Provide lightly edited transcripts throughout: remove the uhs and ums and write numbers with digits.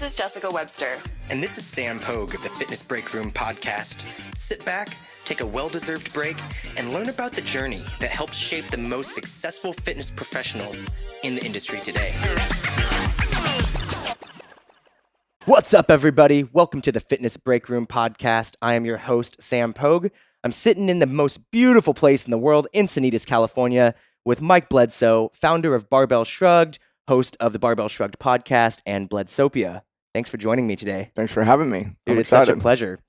is Jessica Webster. And this is Sam Pogue of the Fitness Break Room podcast. Sit back, take a well-deserved break, and learn about the journey that helps shape the most successful fitness professionals in the industry today. What's up, everybody? Welcome to the Fitness Break Room podcast. I am your host, Sam Pogue. I'm sitting in the most beautiful place in the world, Encinitas, California, with Mike Bledsoe, founder of Barbell Shrugged, host of the Barbell Shrugged podcast, and Bledsopia. Thanks for joining me today. Thanks for having me. Dude, it's such a pleasure.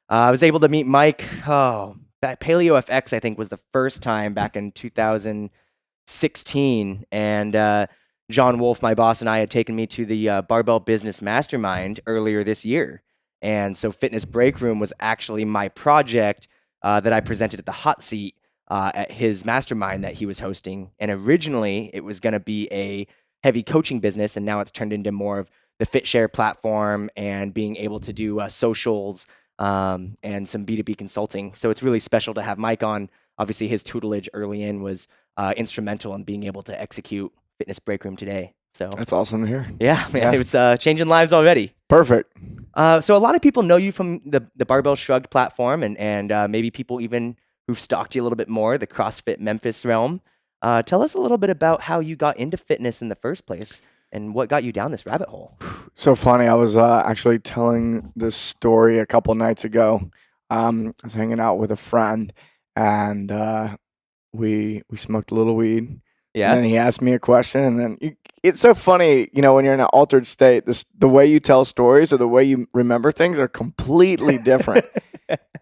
I was able to meet Mike. That Paleo FX, I think, was the first time back in 2016. And John Wolf, my boss, and I had taken me to the Barbell Business Mastermind earlier this year. And so Fitness Break Room was actually my project that I presented at the hot seat at his mastermind that he was hosting. And originally, it was going to be a heavy coaching business, and now it's turned into more of the FitShare platform and being able to do socials and some B2B consulting. So it's really special to have Mike on. Obviously, his tutelage early in was instrumental in being able to execute Fitness Break Room today. So that's awesome to hear. Yeah, man, it's changing lives already. Perfect. So a lot of people know you from the Barbell Shrugged platform, and maybe people even who've stalked you a little bit more, the CrossFit Memphis realm. Tell us a little bit about how you got into fitness in the first place and what got you down this rabbit hole. So funny. I was actually telling this story a couple nights ago. I was hanging out with a friend, and we smoked a little weed. Yeah. And then he asked me a question, and then it's so funny, when you're in an altered state, the way you tell stories or the way you remember things are completely different.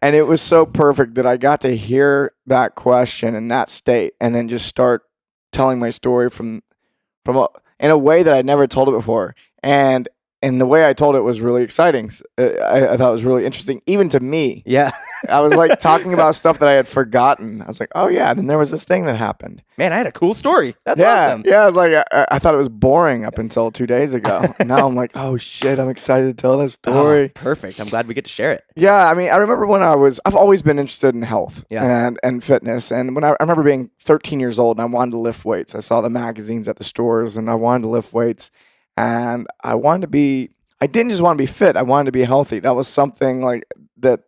And it was so perfect that I got to hear that question in that state and then just start telling my story in a way that I'd never told it before. And the way I told it was really exciting. I thought it was really interesting, even to me. Yeah. I was like talking about stuff that I had forgotten. I was like, oh yeah, then there was this thing that happened. Man, I had a cool story. That's yeah, awesome. Yeah, I was like, I thought it was boring up until 2 days ago. Now I'm like, oh shit, I'm excited to tell this story. Oh, perfect. I'm glad we get to share it. Yeah, I mean, I remember when I've always been interested in health and fitness. And when I remember being 13 years old and I wanted to lift weights. I saw the magazines at the stores and I wanted to lift weights. And I didn't just want to be fit. I wanted to be healthy. That was something like that.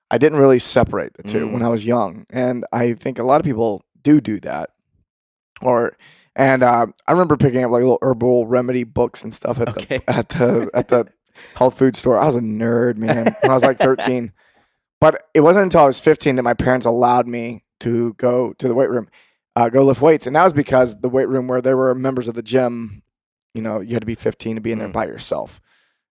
I didn't really separate the two when I was young. And I think a lot of people do that. I remember picking up like little herbal remedy books and stuff at the health food store. I was a nerd, man, when I was like 13. But it wasn't until I was 15 that my parents allowed me to go to the weight room, go lift weights. And that was because the weight room where there were members of the gym, you had to be 15 to be in there by yourself.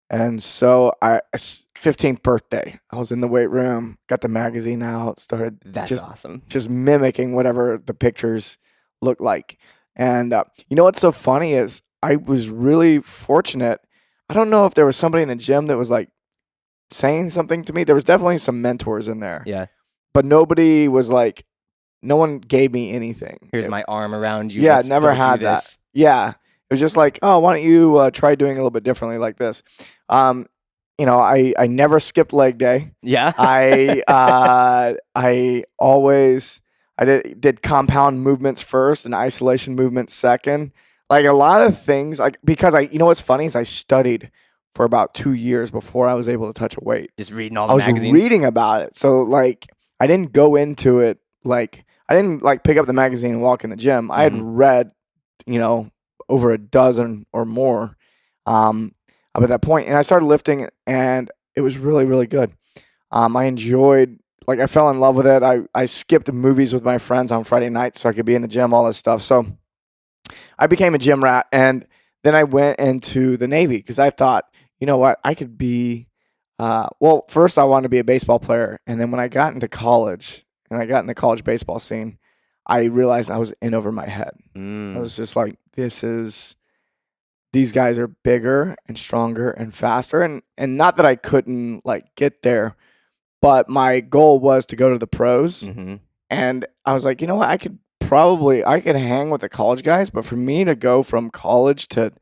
And so 15th birthday, I was in the weight room, got the magazine out, started awesome. Just mimicking whatever the pictures looked like. And what's so funny is I was really fortunate. I don't know if there was somebody in the gym that was like saying something to me. There was definitely some mentors in there. Yeah. But nobody was like, no one gave me anything. Here's my arm around you. Yeah, I never had that. Yeah. It was just like, oh, why don't you try doing it a little bit differently like this? I never skipped leg day. Yeah. I did compound movements first and isolation movements second. Like a lot of things, because what's funny is I studied for about 2 years before I was able to touch a weight. Just reading all the magazines. I was reading about it. So I didn't go into it I didn't pick up the magazine and walk in the gym. I had read, over a dozen or more up at that point. And I started lifting and it was really, really good. I enjoyed, I fell in love with it. I skipped movies with my friends on Friday nights so I could be in the gym, all this stuff. So I became a gym rat. And then I went into the Navy because I thought, you know what, I could be, first I wanted to be a baseball player. And then when I got into college and I got in the college baseball scene, I realized I was in over my head. I was just like, these guys are bigger and stronger and faster. And not that I couldn't get there, but my goal was to go to the pros. Mm-hmm. And I was like, you know what? I could hang with the college guys, but for me to go from college to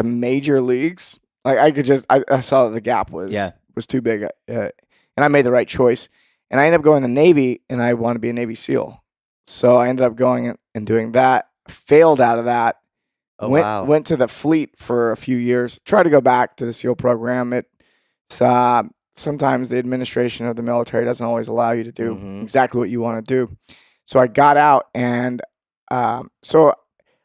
major leagues, I saw that the gap was too big. And I made the right choice. And I ended up going to the Navy, and I wanted to be a Navy SEAL. So I ended up going and doing that, failed out of that, Oh, wow. Went to the fleet for a few years. Tried to go back to the SEAL program. It's sometimes the administration of the military doesn't always allow you to do exactly what you want to do. So I got out, and so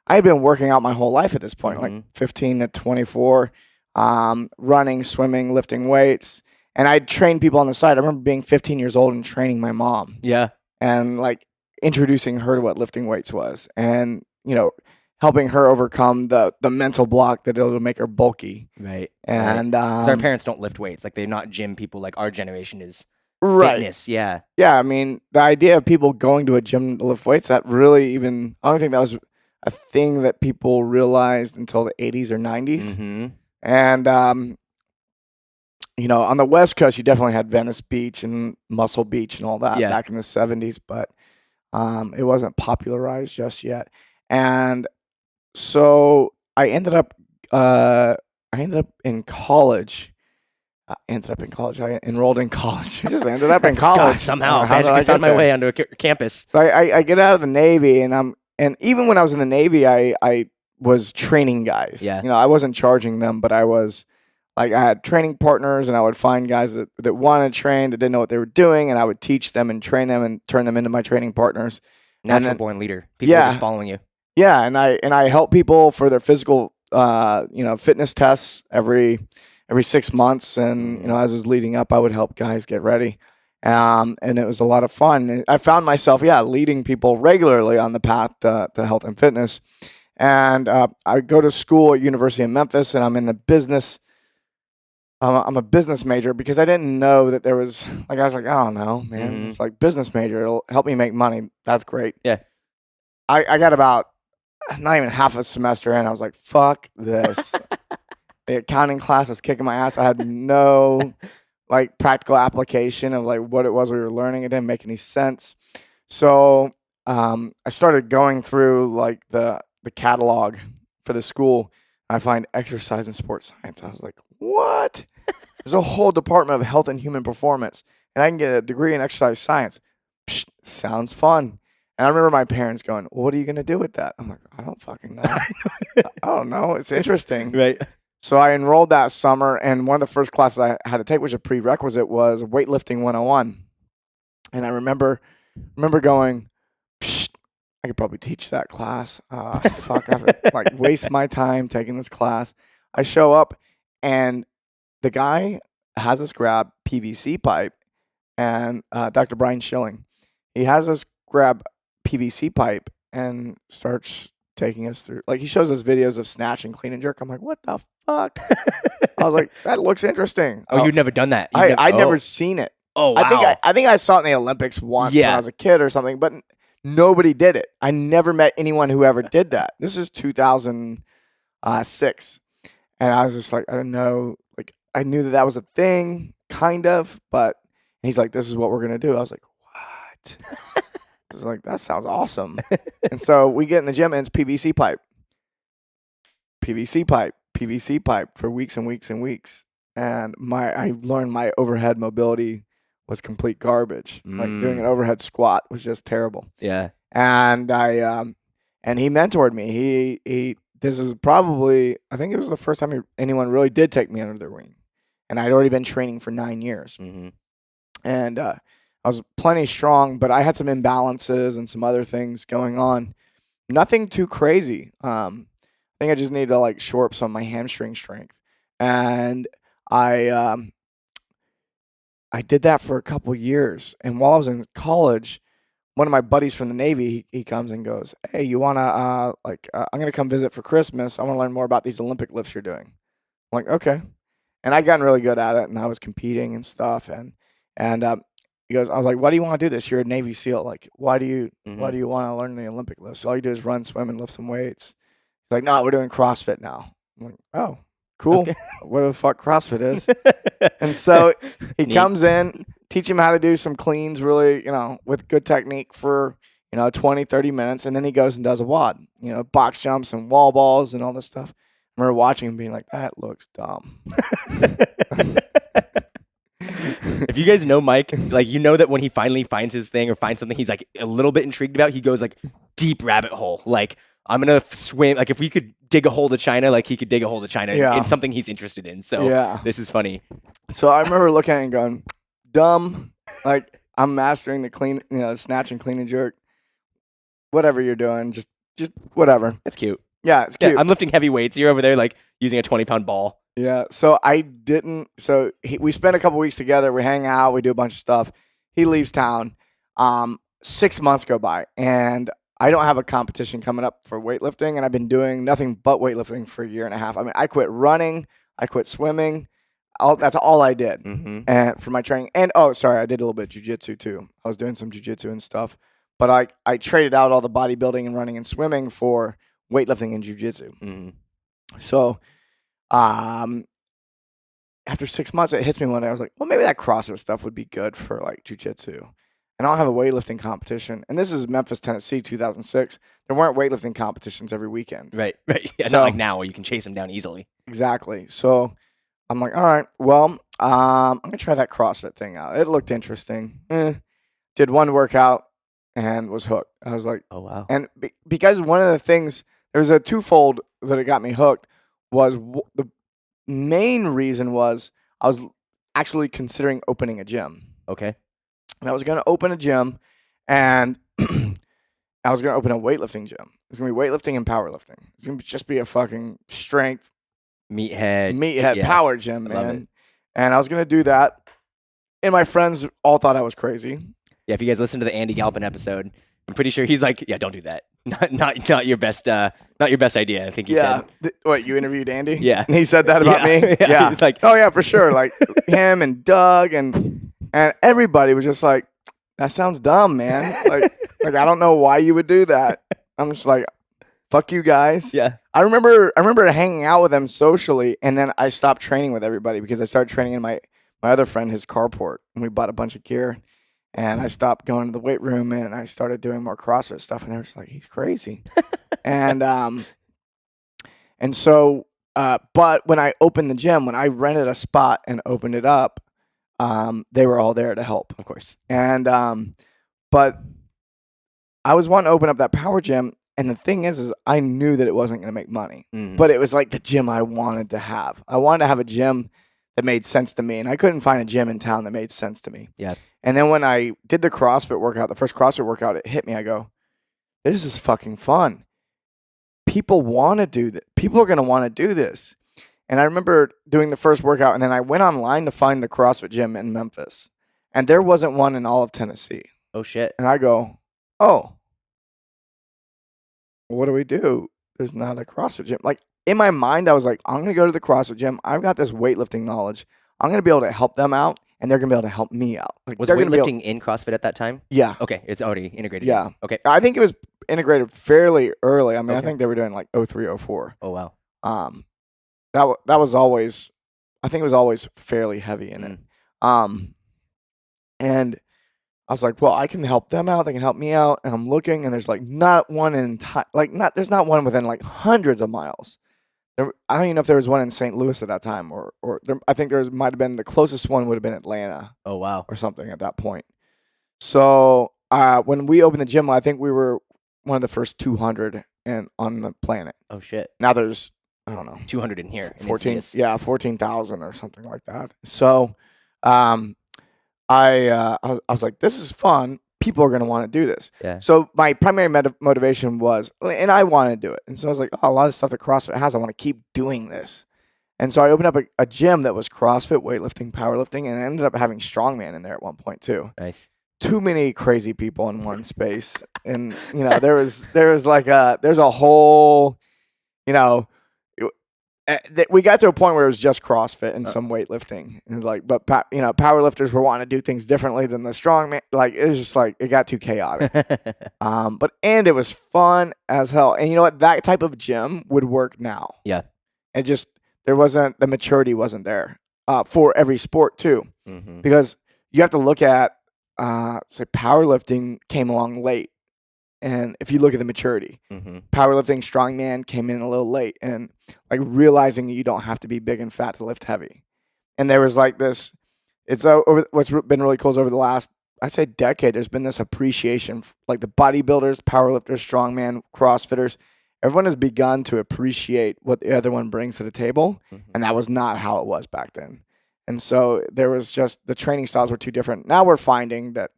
I had been working out my whole life at this point, like 15 to 24, running, swimming, lifting weights. And I'd train people on the side. I remember being 15 years old and training my mom. Yeah. And like introducing her to what lifting weights was, and helping her overcome the mental block that it'll make her bulky. Right. And our parents don't lift weights. Like, they're not gym people. Like, our generation is fitness. Yeah. Yeah. I mean, the idea of people going to a gym to lift weights, that really even, I don't think that was a thing that people realized until the 80s or 90s. And, on the West Coast, you definitely had Venice Beach and Muscle Beach and all that back in the 70s, but it wasn't popularized just yet. And so I ended up in college. I enrolled in college. I just ended up in college. God, somehow. I found my way onto a campus. So I get out of the Navy, and even when I was in the Navy, I was training guys. Yeah. I wasn't charging them, but I was like, I had training partners, and I would find guys that wanted to train, that didn't know what they were doing, and I would teach them and train them and turn them into my training partners. Natural born leader. People are just following you. Yeah, and I help people for their physical fitness tests every 6 months, and as it was leading up, I would help guys get ready, and it was a lot of fun. I found myself leading people regularly on the path to health and fitness, and I go to school at University of Memphis, and I'm in the business. I'm a business major because I didn't know that there was, like, I was like, I don't know, man. It's like business major. It'll help me make money. That's great. Yeah. I got about not even half a semester in. I was like, fuck this. The accounting class was kicking my ass. I had no like practical application of like what it was we were learning. It didn't make any sense. So I started going through like the catalog for the school. I find exercise and sports science. I was like, what? There's a whole department of health and human performance, and I can get a degree in exercise science. Psh, sounds fun. And I remember my parents going, well, what are you going to do with that? I'm like, I don't fucking know. I don't know. It's interesting. Right. So I enrolled that summer, and one of the first classes I had to take, which was a prerequisite, was weightlifting 101. And I remember going, psh, I could probably teach that class. Fuck, I have to like waste my time taking this class. I show up, and the guy has us grab PVC pipe, and Dr. Brian Schilling, he has us grab PVC pipe and starts taking us through. Like, he shows us videos of snatch and clean and jerk. I'm like, what the fuck? I was like, that looks interesting. Oh, you'd never done that? I'd never seen it. Oh, wow. I think I saw it in the Olympics once when I was a kid or something, but nobody did it. I never met anyone who ever did that. This is 2006. And I was just like, I don't know. Like, I knew that was a thing, kind of, but he's like, this is what we're going to do. I was like, what? I was like, that sounds awesome. And so we get in the gym, and it's PVC pipe. PVC pipe. PVC pipe for weeks and weeks and weeks. And I learned my overhead mobility was complete garbage. Like, doing an overhead squat was just terrible. Yeah. And and he mentored me. This is probably, I think it was the first time anyone really did take me under their wing. And I'd already been training for 9 years. And I was plenty strong, but I had some imbalances and some other things going on. Nothing too crazy. I think I just needed to like shore up some of my hamstring strength. And I did that for a couple years. And while I was in college, one of my buddies from the Navy, he comes and goes, hey, you want to, I'm going to come visit for Christmas. I want to learn more about these Olympic lifts you're doing. I'm like, okay. And I'd gotten really good at it, and I was competing and stuff. And he goes, I was like, why do you want to do this? You're a Navy SEAL. Like, why do you want to learn the Olympic lifts? All you do is run, swim, and lift some weights. He's like, no, we're doing CrossFit now. I'm like, oh, cool. Okay. What the fuck CrossFit is? And so he comes in, teach him how to do some cleans really, with good technique for, 20, 30 minutes. And then he goes and does a WOD, box jumps and wall balls and all this stuff. I remember watching him being like, that looks dumb. If you guys know Mike, like, that when he finally finds his thing or finds something he's like a little bit intrigued about, he goes like deep rabbit hole. Like, I'm gonna swim. Like if we could dig a hole to China, like he could dig a hole to China Yeah. in something he's interested in. So Yeah. this is funny. So I remember looking at it and going, dumb. Like I'm mastering the clean, snatch and clean and jerk. Whatever you're doing, just whatever. That's cute. Yeah, it's cute. Yeah, I'm lifting heavy weights. You're over there like using a 20-pound ball. Yeah. So I didn't. So we spent a couple weeks together. We hang out. We do a bunch of stuff. He leaves town. 6 months go by, and I don't have a competition coming up for weightlifting, and I've been doing nothing but weightlifting for a year and a half. I mean, I quit running. I quit swimming. That's all I did, and for my training. And I did a little bit of jiu-jitsu too. I was doing some jiu-jitsu and stuff, but I traded out all the bodybuilding and running and swimming for weightlifting and jiu-jitsu. So, after 6 months, it hits me one day. I was like, well, maybe that CrossFit stuff would be good for like jiu-jitsu. And I don't have a weightlifting competition. And this is Memphis, Tennessee, 2006. There weren't weightlifting competitions every weekend. Right. Yeah, So- not like now where you can chase them down easily. Exactly. So I'm like, all right, well, I'm going to try that CrossFit thing out. It looked interesting. Did one workout and was hooked. I was like, Oh, wow. and because one of the things, there was a twofold that it got me hooked, was the main reason was I was actually considering opening a gym. Okay. And I was going to open a gym, and I was going to open a weightlifting gym. It was going to be weightlifting and powerlifting. It's going to just be a fucking strength Meathead. Yeah. power gym, I love man. it. And I was going to do that. And my friends all thought I was crazy. Yeah, if you guys listen to the Andy Galpin episode, I'm pretty sure he's like, yeah, don't do that. Not your best idea. I think he said. What, you interviewed Andy? Yeah. And he said that about me? Yeah. He's like, Oh, yeah, for sure. Like him and Doug and everybody was just like, that sounds dumb, man. Like I don't know why you would do that. I'm just like, fuck you guys. yeah. I remember hanging out with them socially, and then I stopped training with everybody because I started training in my other friend, his carport, and we bought a bunch of gear. And I stopped going to the weight room, and I started doing more CrossFit stuff, and they were just like, he's crazy. and so, but when I opened the gym, when I rented a spot and opened it up, they were all there to help. Of course. And but I was wanting to open up that power gym, and the thing is I knew that it wasn't going to make money, but it was like the gym I wanted to have. I wanted to have a gym that made sense to me, and I couldn't find a gym in town that made sense to me. Yeah. And then when I did the CrossFit workout, the first CrossFit workout, it hit me. I go, this is fucking fun. People want to do this. People are going to want to do this. And I remember doing the first workout, and then I went online to find the CrossFit gym in Memphis, and there wasn't one in all of Tennessee. Oh, shit. And I go, oh, what do we do? There's not a CrossFit gym. Like in my mind, I was like, I'm going to go to the CrossFit gym. I've got this weightlifting knowledge. I'm going to be able to help them out, and they're going to be able to help me out. Like, Was they're gonna be weightlifting in CrossFit at that time? Yeah. Okay, it's already integrated. Yeah. in. Okay. I think it was integrated fairly early. I mean, I Okay. think they were doing like 03, 04. Oh, wow. That was always, I think it was always fairly heavy in it. And I was like, well, I can help them out. They can help me out. And I'm looking, and there's like not one there's not one within like hundreds of miles. I don't even know if there was one in St. Louis at that time, or I think might have been the closest one would have been Atlanta Oh, wow. or something at that point. So when we opened the gym, I think we were one of the first 200 on the planet. Oh, shit. Now there's, I don't know, 200 in here. in 14,000 or something like that. So I was like, this is fun. People are going to want to do this. Yeah. So my primary motivation was, and I want to do it. And so I was like, oh, a lot of stuff that CrossFit has, I want to keep doing this. And so I opened up a gym that was CrossFit, weightlifting, powerlifting, and I ended up having strongman in there at one point too. Nice. Too many crazy people in one space. And, there's a whole, we got to a point where it was just CrossFit and some weightlifting. And it was like, but powerlifters were wanting to do things differently than the strongman. Like, it was just like, it got too chaotic. And it was fun as hell. And you know what? That type of gym would work now. Yeah. And just, the maturity wasn't there for every sport too. Mm-hmm. Because you have to look at, say powerlifting came along late. And if you look at the maturity, powerlifting, strongman came in a little late, and like realizing you don't have to be big and fat to lift heavy. And there was like this, what's been really cool is over the last, I'd say decade, there's been this appreciation, like the bodybuilders, powerlifters, strongman, CrossFitters, everyone has begun to appreciate what the other one brings to the table, and that was not how it was back then. And so there was just the training styles were too different. Now we're finding that,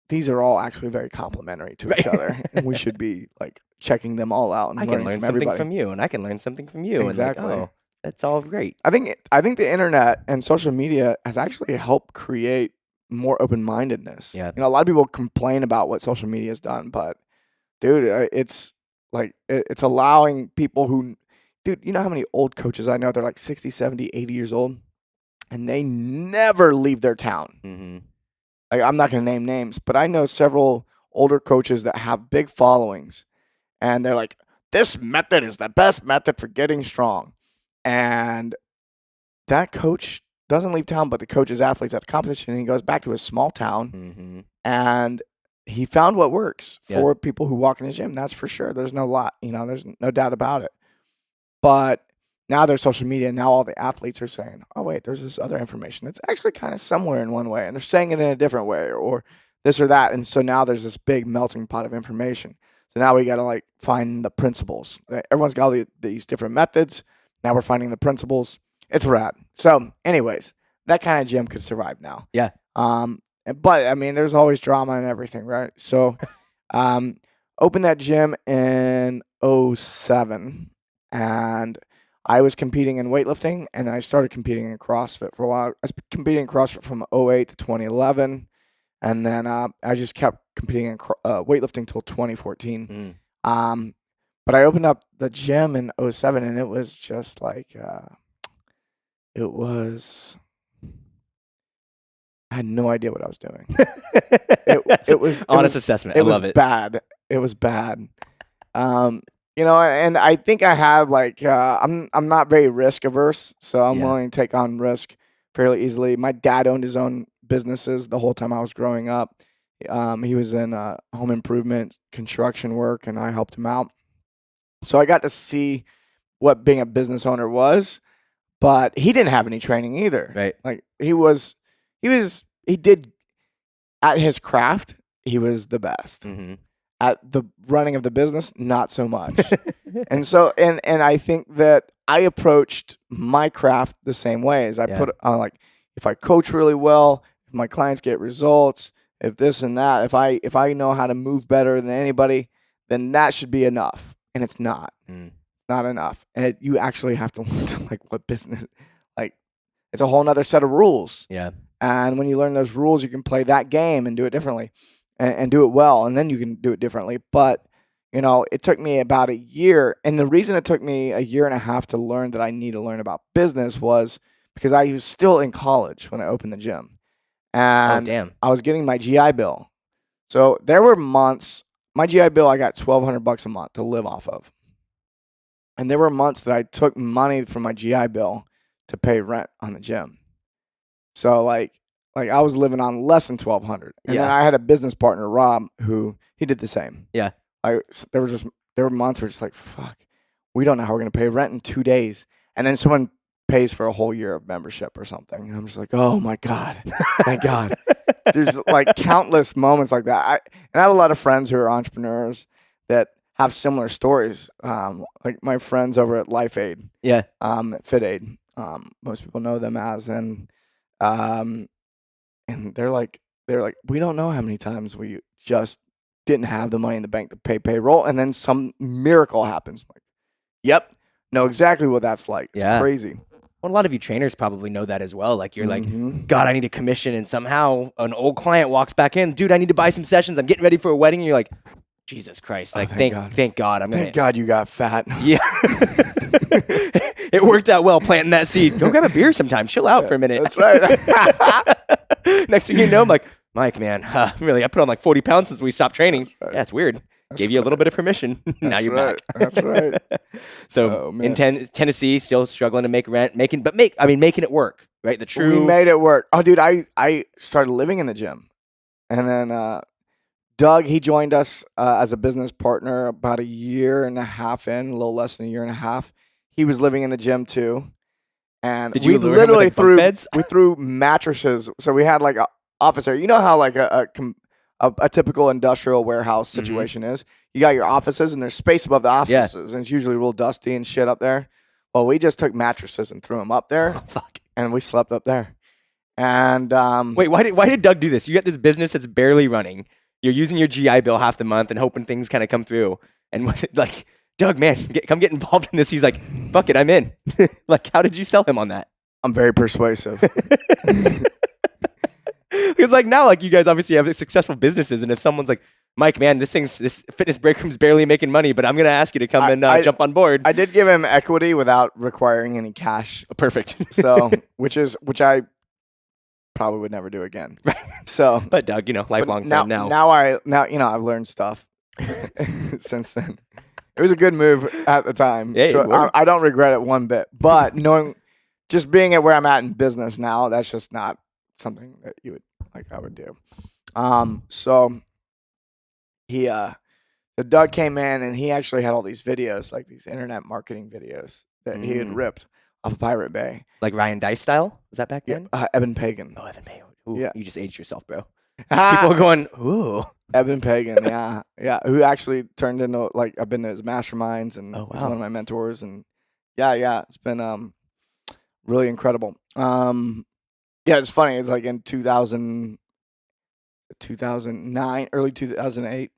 these are all actually very complementary to each other, and we should be like checking them all out and I can learn from something everybody. from you, and I can learn something from you. Exactly. And that's all great. I think the internet and social media has actually helped create more open-mindedness. Yeah. A lot of people complain about what social media has done, but dude, it's like it's allowing people who, dude, you know how many old coaches I know? They're like 60, 70, 80 years old, and they never leave their town. Mm-hmm. Like, I'm not going to name names, but I know several older coaches that have big followings, and they're like, this method is the best method for getting strong. And that coach doesn't leave town, but the coaches athletes at the competition, and he goes back to his small town, and he found what works for people who walk in his gym. That's for sure. There's no lot, there's no doubt about it. But now there's social media, and now all the athletes are saying, oh, wait, there's this other information that's actually kind of similar in one way, and they're saying it in a different way, or this or that. And so now there's this big melting pot of information. So now we got to like find the principles. Everyone's got all these different methods. Now we're finding the principles. It's rad. So anyways, that kind of gym could survive now. Yeah. But I mean, there's always drama and everything, right? So, opened that gym in 2007, and I was competing in weightlifting, and then I started competing in CrossFit for a while. I was competing in CrossFit from 2008 to 2011, and then I just kept competing in weightlifting till 2014. But I opened up the gym in 2007, and it was just like I had no idea what I was doing. It was honest assessment. I love it. Bad. It was bad. And I think I have like I'm not very risk averse, so I'm willing to take on risk fairly easily. My dad owned his own businesses the whole time I was growing up. He was in home improvement, construction work, and I helped him out. So I got to see what being a business owner was, but he didn't have any training either. Right. Like he did at his craft, he was the best. At the running of the business, not so much. And so, and I think that I approached my craft the same way as I put on, like, if I coach really well, if my clients get results, if this and that, if I know how to move better than anybody, then that should be enough. And it's not. It's not enough. And you actually have to learn like what business, like it's a whole nother set of rules. Yeah. And when you learn those rules, you can play that game and do it differently and do it well. And then you can do it differently. But, it took me about a year. And the reason it took me a year and a half to learn that I need to learn about business was because I was still in college when I opened the gym. And I was getting my GI Bill. So there were months, my GI Bill, I got $1,200 a month to live off of. And there were months that I took money from my GI Bill to pay rent on the gym. So like I was living on less than $1,200. And then I had a business partner, Rob, who he did the same. Yeah. There were months where it's like, fuck, we don't know how we're going to pay rent in 2 days. And then someone pays for a whole year of membership or something. And I'm just like, oh my God, thank God. There's like countless moments like that. I have a lot of friends who are entrepreneurs that have similar stories. Like my friends over at Life Aid. Yeah. Fit Aid. Most people know them as, and they're like, we don't know how many times we just didn't have the money in the bank to pay payroll, and then some miracle happens. I'm like, yep, know exactly what that's like. It's crazy. Well, a lot of you trainers probably know that as well. Like you're like, God, I need a commission, and somehow an old client walks back in. Dude, I need to buy some sessions. I'm getting ready for a wedding, and you're like, Jesus Christ! Like, thank God. Thank God you got fat. Yeah. It worked out well planting that seed. Go grab a beer sometime. Chill out for a minute. That's right. Next thing you know, I'm like, Mike, man, really, I put on like 40 pounds since we stopped training. Right. Yeah, it's weird. Gave you a little bit of permission. Now you're back. That's right. So in Tennessee, still struggling to make rent, making it work, right? We made it work. Oh, dude, I started living in the gym, and then Doug, he joined us as a business partner about a year and a half in, a little less than a year and a half. He was living in the gym too, and we literally threw mattresses. So we had like a office area. You know how like a a typical industrial warehouse Mm-hmm. situation is. You got your offices, and there's space above the offices, and it's usually real dusty and shit up there. Well, we just took mattresses and threw them up there, Oh, fuck. and we slept up there. And Wait, why did Doug do this? You got this business that's barely running. You're using your GI Bill half the month and hoping things kind of come through. And was it like, Doug, man, come get involved in this? He's like, fuck it, I'm in. Like, how did you sell him on that? I'm very persuasive. Because like now, like you guys obviously have successful businesses, and if someone's like, Mike, man, this fitness break room's barely making money, but I'm gonna ask you to come and jump on board. I did give him equity without requiring any cash. Perfect. So, which I probably would never do again. Right. So, but Doug, lifelong friend now. Now I've learned stuff since then. It was a good move at the time. Yeah, so I don't regret it one bit. But just being at where I'm at in business now, that's just not something that you would I would do. So Doug came in, and he actually had all these videos, like these internet marketing videos that he had ripped off of Pirate Bay. Like Ryan Dice style? Was that back then? Evan Pagan. Oh, Evan Pagan. Ooh, Yeah. You just aged yourself, bro. People are going, ooh. Evan Pagan, yeah. Who actually turned into, I've been to his masterminds, and Oh, he's wow. one of my mentors, and it's been really incredible. It's funny. It's like in 2009, early 2008.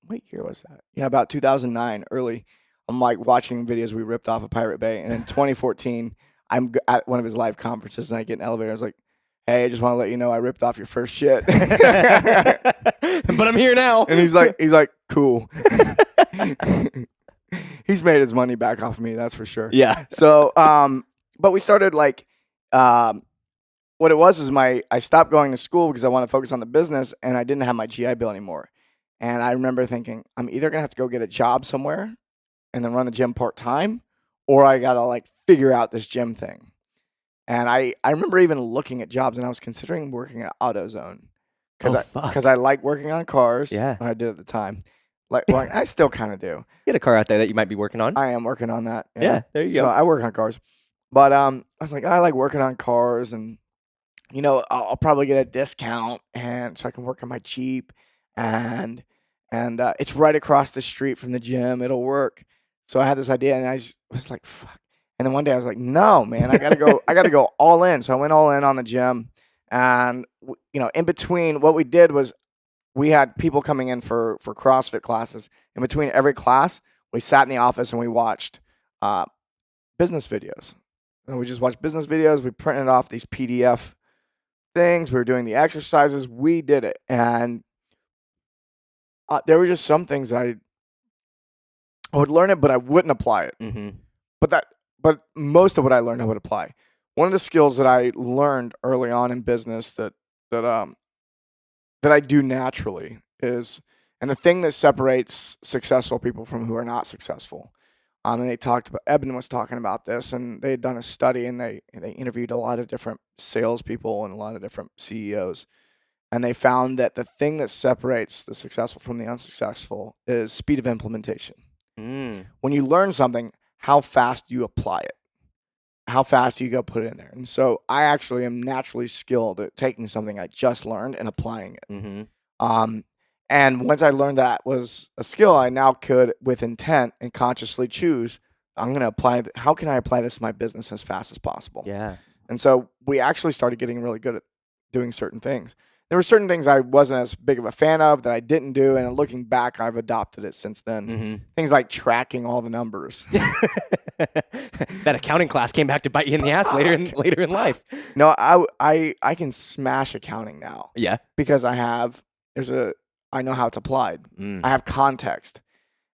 What year was that? Yeah, about 2009, early. I'm like watching videos we ripped off of Pirate Bay, and in 2014, I'm at one of his live conferences, and I get in an elevator. I was like, "Hey, I just want to let you know I ripped off your first shit." But I'm here now. And he's like, "Cool." He's made his money back off of me, that's for sure. Yeah. So, but we started what it was is I stopped going to school because I want to focus on the business, and I didn't have my GI Bill anymore. And I remember thinking, I'm either gonna have to go get a job somewhere and then run the gym part-time, or I gotta figure out this gym thing. And I remember even looking at jobs, and I was considering working at AutoZone because I like working on cars. Yeah. I did at the time. I still kind of do. Get a car out there that you might be working on. I am working on that. Yeah, there you So go. I work on cars. But I was like, I like working on cars, and I'll probably get a discount, and so I can work on my Jeep, and it's right across the street from the gym. It'll work. So I had this idea, and I just was like, fuck. And then one day I was like, no, man, I gotta go. I gotta go all in. So I went all in on the gym, and in between, what we did was we had people coming in for CrossFit classes. In between every class, we sat in the office and we watched business videos. And we just watched business videos. We printed off these PDF things. We were doing the exercises. We did it. And there were just some things I would learn it, but I wouldn't apply it. Mm-hmm. But most of what I learned, I would apply. One of the skills that I learned early on in business that I do naturally is, and the thing that separates successful people from who are not successful. And they talked about, Eben was talking about this, and they had done a study, and they interviewed a lot of different salespeople and a lot of different CEOs. And they found that the thing that separates the successful from the unsuccessful is speed of implementation. When you learn something, how fast do you apply it? How fast do you go put it in there? And so I actually am naturally skilled at taking something I just learned and applying it. Mm-hmm. And once I learned that was a skill, I now could, with intent and consciously choose, I'm going to apply, how can I apply this to my business as fast as possible? Yeah. And so we actually started getting really good at doing certain things. There were certain things I wasn't as big of a fan of that I didn't do, and looking back, I've adopted it since then. Mm-hmm. Things like tracking all the numbers. That accounting class came back to bite you in the ass later in life. No, I can smash accounting now. Yeah. Because I know how it's applied. I have context.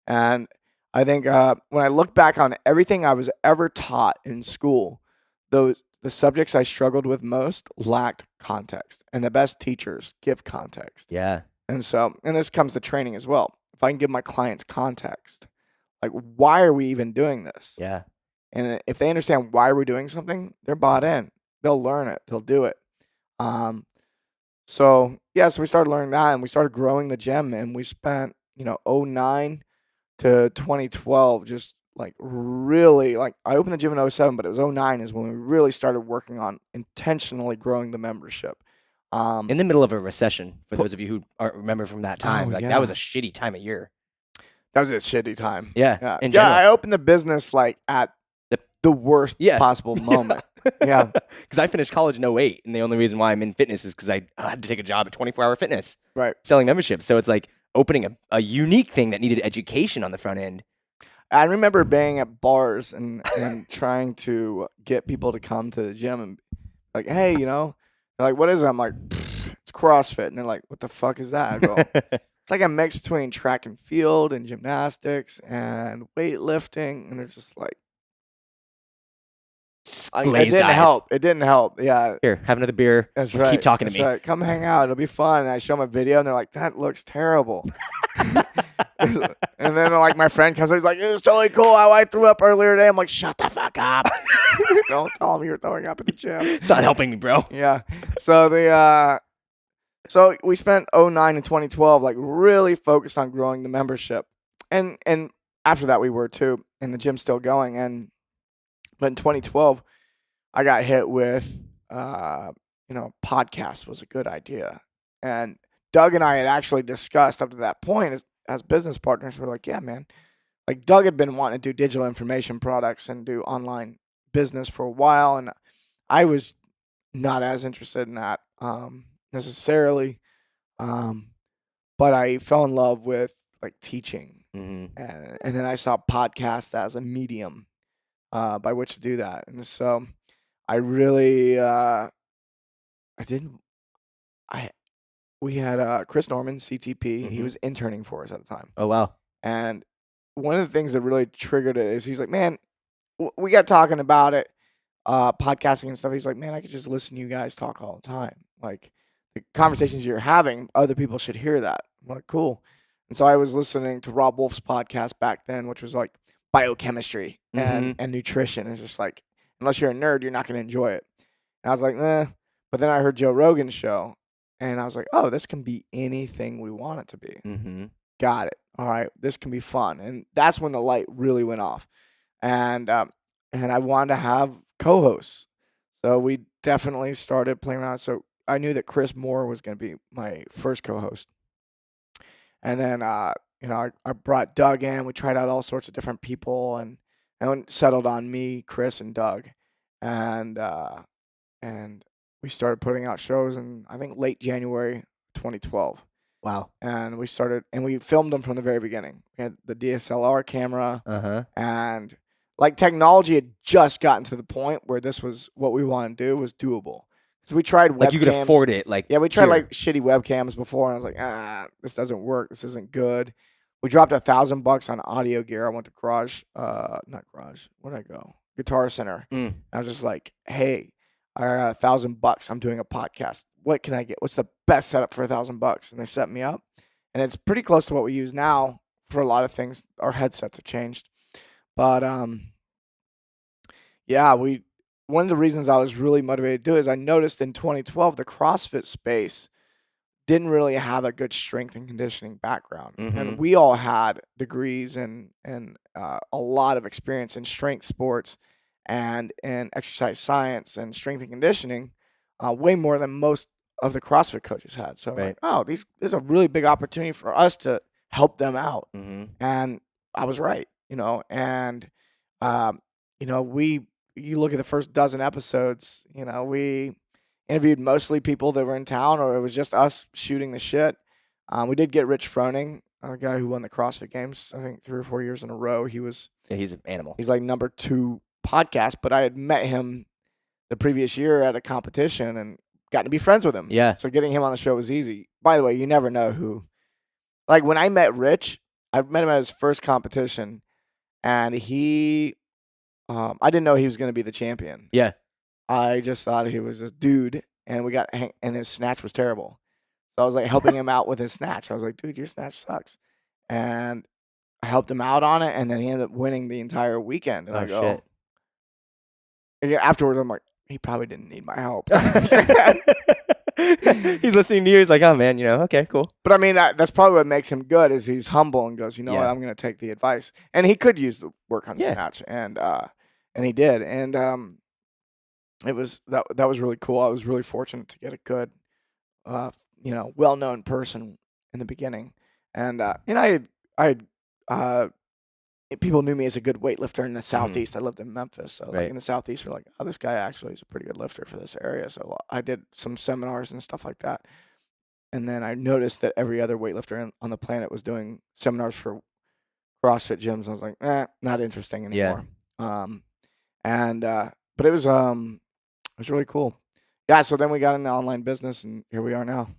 And I think when I look back on everything I was ever taught in school, the subjects I struggled with most lacked context. And the best teachers give context. Yeah. And this comes to training as well. If I can give my clients context, like, why are we even doing this? Yeah. And if they understand why we're doing something, they're bought in. They'll learn it. They'll do it. So we started learning that, and we started growing the gym, and we spent, 2009 to 2012 just really, I opened the gym in 2007, but it was 2009 is when we really started working on intentionally growing the membership. In the middle of a recession, for those of you who aren't remember from that time, Oh, that was yeah. a shitty time of year. That was a shitty time. Yeah, in Yeah, general. I opened the business like at the worst Yeah. possible moment. Yeah. Because I finished college in 08, and the only reason why I'm in fitness is because I had to take a job at 24-hour fitness, Right. selling memberships. So it's like opening a unique thing that needed education on the front end. I remember being at bars and trying to get people to come to the gym and like, hey, you know, they're like, what is it? I'm like, it's CrossFit. And they're like, what the fuck is that? I go, it's like a mix between track and field and gymnastics and weightlifting. And they're just like, it Glazed didn't eyes. help. It didn't help. Yeah. Here, have another beer. That's and right. Keep talking That's to me. right. Come hang out. It'll be fun. And I show them a video and they're like, that looks terrible. And then like my friend comes up, he's like, it was totally cool how I threw up earlier today. I'm like, shut the fuck up. Don't tell him you're throwing up at the gym. It's not helping me, bro. Yeah. So so we spent 09 and 2012 like really focused on growing the membership. And after that we were too, and the gym's still going. But in 2012, I got hit with podcast was a good idea. And Doug and I had actually discussed up to that point as business partners. We're like, yeah, man. Like Doug had been wanting to do digital information products and do online business for a while, and I was not as interested in that necessarily. But I fell in love with like teaching, and then I saw podcasts as a medium by which to do that, and so I really we had Chris Norman, CTP. He was interning for us at the time. Oh, wow. And one of the things that really triggered it is he's like, man, we got talking about it, podcasting and stuff. He's like, man, I could just listen to you guys talk all the time. Like the conversations you're having, other people should hear that. I'm like, cool. And so I was listening to Rob Wolf's podcast back then, which was like biochemistry and nutrition. It's just like, unless you're a nerd, you're not going to enjoy it. And I was like, eh. But then I heard Joe Rogan's show. And I was like, oh, this can be anything we want it to be. Got it. All right, this can be fun. And that's when the light really went off. And I wanted to have co-hosts. So we definitely started playing around. So I knew that Chris Moore was going to be my first co-host. And then, I brought Doug in. We tried out all sorts of different people and settled on me, Chris, and Doug. And we started putting out shows in, I think, late January 2012. Wow. And we filmed them from the very beginning. We had the DSLR camera. And like technology had just gotten to the point where this was what we wanted to do was doable. So we tried webcams. Like you could afford it. Like, yeah, we tried like shitty webcams before. And I was like, this doesn't work. This isn't good. We dropped $1,000 on audio gear. I went to where'd I go? Guitar Center. I was just like, hey, I got $1,000. I'm doing a podcast. What can I get? What's the best setup for $1,000? And they set me up, and it's pretty close to what we use now for a lot of things. Our headsets have changed, but yeah, one of the reasons I was really motivated to do it is I noticed in 2012 the CrossFit space didn't really have a good strength and conditioning background, and we all had degrees and a lot of experience in strength sports and in exercise science and strength and conditioning, way more than most of the CrossFit coaches had. So, Right. this is a really big opportunity for us to help them out. And I was right, and, you look at the first dozen episodes, we interviewed mostly people that were in town, or it was just us shooting the shit. We did get Rich Froning, a guy who won the CrossFit Games, I think 3 or 4 years in a row. He's an animal. He's like number 2 podcast, but I had met him the previous year at a competition and gotten to be friends with him. Yeah. So getting him on the show was easy. By the way, you never know who. Like when I met Rich, I met him at his first competition, and I didn't know he was going to be the champion. Yeah. I just thought he was this dude, and and his snatch was terrible. So I was like helping him out with his snatch. I was like, dude, your snatch sucks. And I helped him out on it, and then he ended up winning the entire weekend. And Shit. Afterwards, I'm like, he probably didn't need my help. He's listening to you. He's like, oh, man, okay, cool. But I mean, that's probably what makes him good is he's humble and goes, what, Yeah. I'm going to take the advice. And he could use the work on the Yeah. snatch, and he did. And it was that was really cool. I was really fortunate to get a good well-known person in the beginning, and I people knew me as a good weightlifter in the Southeast. I lived in Memphis, so like Right. in the Southeast, we're like, oh, this guy actually is a pretty good lifter for this area. So I did some seminars and stuff like that, and then I noticed that every other weightlifter on the planet was doing seminars for CrossFit gyms. I was like, not interesting Yeah. anymore. And but it was really cool. Yeah. So then we got into online business, and here we are now.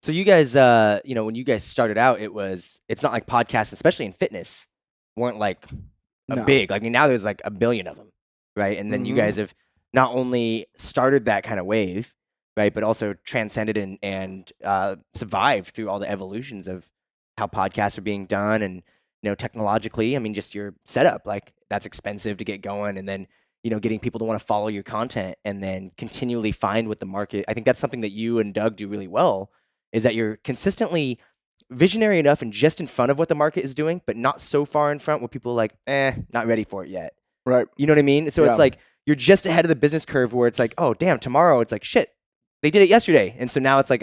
So you guys, when you guys started out, it's not like podcasts, especially in fitness, weren't like a No. big. I mean, now there's like a billion of them, right? And then you guys have not only started that kind of wave, right, but also transcended and survived through all the evolutions of how podcasts are being done, and technologically. I mean, just your setup, like that's expensive to get going, and then getting people to want to follow your content, and then continually find what the market. I think that's something that you and Doug do really well, is that you're consistently visionary enough and just in front of what the market is doing, but not so far in front where people are like, not ready for it yet. Right. You know what I mean? So Yeah. it's like you're just ahead of the business curve where it's like, oh, damn, tomorrow it's like, shit, they did it yesterday. And so now it's like,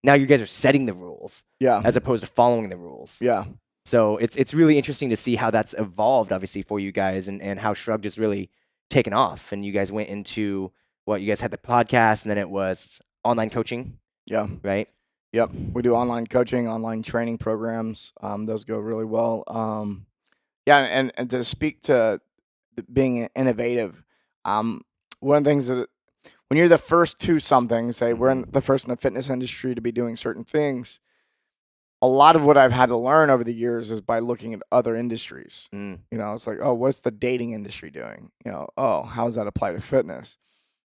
now you guys are setting the rules Yeah. as opposed to following the rules. Yeah. So it's really interesting to see how that's evolved, obviously, for you guys, and how Shrugged has really taken off. And you guys went into you guys had the podcast, and then it was online coaching, Yeah. right? Yep. We do online coaching, online training programs. Those go really well. Yeah, and to speak to being innovative, one of the things that when you're the first to something, say we're the first in the fitness industry to be doing certain things, a lot of what I've had to learn over the years is by looking at other industries. It's like, oh, what's the dating industry doing? Oh, how does that apply to fitness?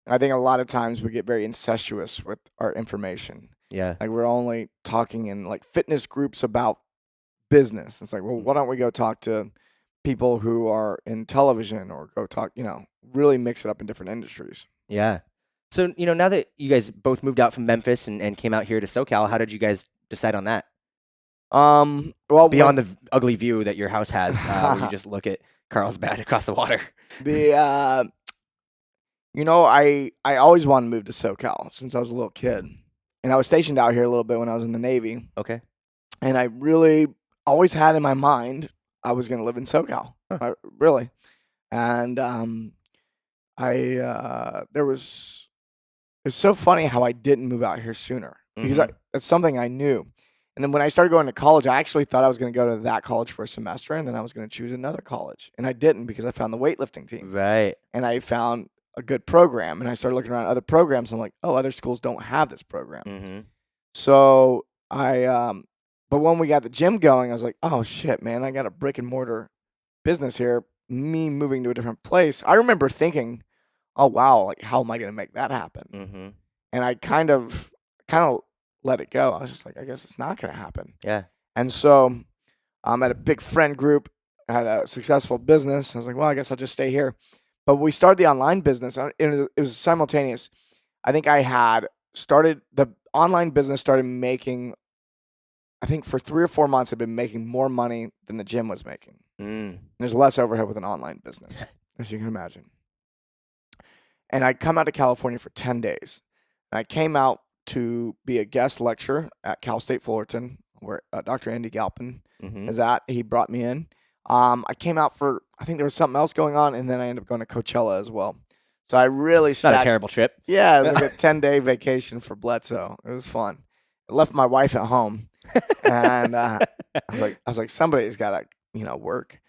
And I think a lot of times we get very incestuous with our information. Yeah. Like we're only talking in like fitness groups about business. It's like, well, why don't we go talk to people who are in television, or go talk, really mix it up in different industries. Yeah. So, now that you guys both moved out from Memphis and came out here to SoCal, how did you guys decide on that? Well, Beyond the ugly view that your house has, where you just look at Carlsbad across the water. I always wanted to move to SoCal since I was a little kid. And I was stationed out here a little bit when I was in the Navy. Okay. And I really always had in my mind I was going to live in SoCal. Huh. Really. And it's so funny how I didn't move out here sooner, because it's something I knew. And then when I started going to college, I actually thought I was going to go to that college for a semester, and then I was going to choose another college. And I didn't, because I found the weightlifting team. Right. And I found a good program, and I started looking around other programs. I'm like, oh, other schools don't have this program. So but when we got the gym going, I was like, oh shit, man, I got a brick and mortar business here. Me moving to a different place, I remember thinking, oh wow, like how am I going to make that happen? And I kind of let it go. I was just like, I guess it's not going to happen. Yeah. And so I'm at a big friend group, had a successful business. I was like, well, I guess I'll just stay here. But we started the online business. It was simultaneous. I think I had started the online business, started making, I think for 3 or 4 months, I'd been making more money than the gym was making. There's less overhead with an online business, as you can imagine. And I come out to California for 10 days. And I came out to be a guest lecturer at Cal State Fullerton, where Dr. Andy Galpin is at. He brought me in. I came out for, I think there was something else going on, and then I ended up going to Coachella as well. So I really Not a terrible trip. Yeah, it was like a 10-day vacation for Bledsoe. It was fun. I left my wife at home, and I was like, somebody's got to, work.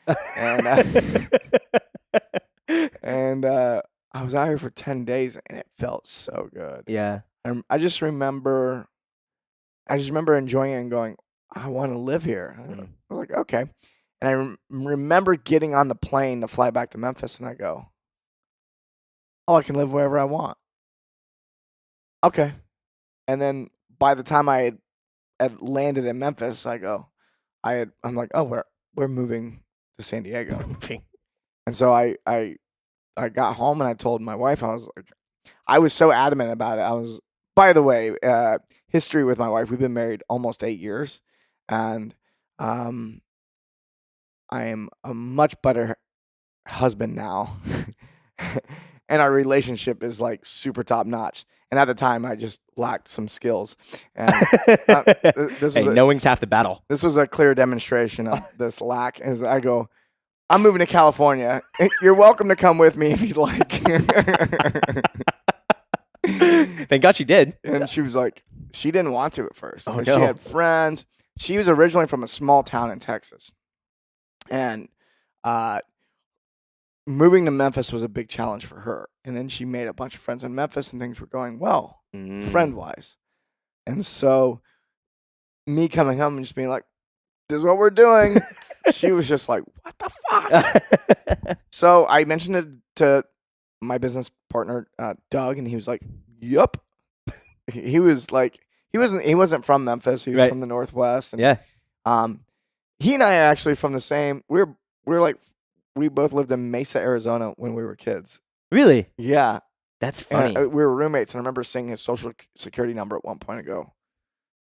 And I was out here for 10 days, and it felt so good. Yeah. I just remember enjoying it and going, I want to live here. I was like, okay. And I remember getting on the plane to fly back to Memphis, and I go, oh, I can live wherever I want. Okay. And then by the time I had landed in Memphis, I'm like, oh, we're moving to San Diego. And so I got home, and I told my wife, I was so adamant about it. By the way, history with my wife, we've been married almost 8 years, and I am a much better husband now. And our relationship is like super top notch. And at the time, I just lacked some skills. And this Hey, was knowing's half the battle. this was a clear demonstration of this lack. As I go, I'm moving to California. You're welcome to come with me if you'd like. Thank God she did. And she was like, she didn't want to at first. Oh, 'cause no. She had friends. She was originally from a small town in Texas. And moving to Memphis was a big challenge for her. And then she made a bunch of friends in Memphis and things were going well, friend-wise. And so me coming home and just being like, this is what we're doing. She was just like, what the fuck? So I mentioned it to my business partner, Doug, and he was like, yup. He was like, he wasn't from Memphis. He was Right. from the Northwest. And, Yeah. he and I are actually from the same, we're like, we both lived in Mesa, Arizona when we were kids. Really? Yeah. That's And, funny. we were roommates, and I remember seeing his social security number at one point. I go,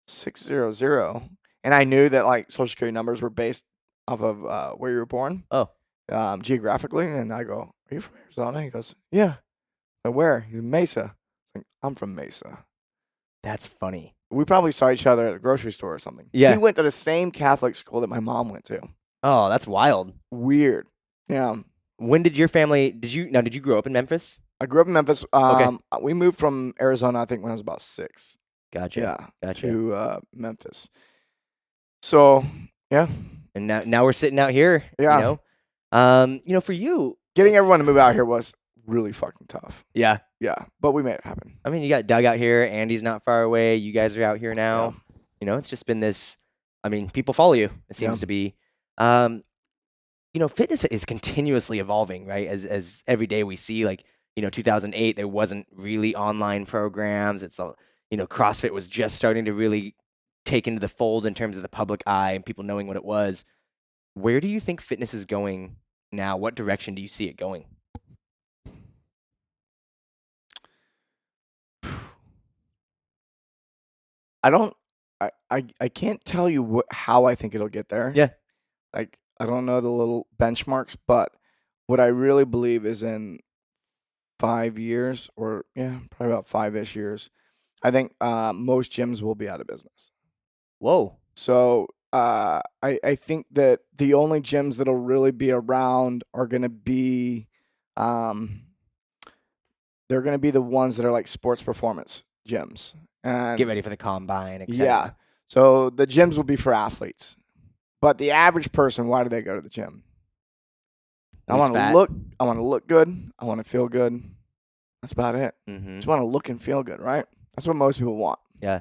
600. And I knew that like social security numbers were based off of where you were born. Oh. Geographically. And I go, are you from Arizona? He goes, yeah. But where? He's Mesa. Like, I'm from Mesa. That's funny. We probably saw each other at a grocery store or something. Yeah. He went to the same Catholic school that my mom went to. Oh, that's wild. Weird. Yeah. When did your family, did you grow up in Memphis? I grew up in Memphis. Okay. We moved from Arizona, I think, when I was about 6. Gotcha. Yeah. Gotcha. To Memphis. So, yeah. And now we're sitting out here. Yeah. For you. Getting everyone to move out here was really fucking tough. Yeah. Yeah. But we made it happen. I mean, you got Doug out here. Andy's not far away. You guys are out here now. Yeah. It's just been this. I mean, people follow you. It seems to be. Fitness is continuously evolving, right? As every day we see, 2008, there wasn't really online programs. It's CrossFit was just starting to really take into the fold in terms of the public eye and people knowing what it was. Where do you think fitness is going now? What direction do you see it going? I can't tell you how I think it'll get there. Yeah. Like, I don't know the little benchmarks, but what I really believe is in 5 years, or probably about 5-ish years, I think most gyms will be out of business. Whoa. So I think that the only gyms that'll really be around are going to be, they're going to be the ones that are like sports performance gyms. And Get ready for the combine, etc. yeah. So the gyms will be for athletes. But the average person, why do they go to the gym? I want to look good. I want to feel good. That's about it. Just want to look and feel good, right? That's what most people want. Yeah.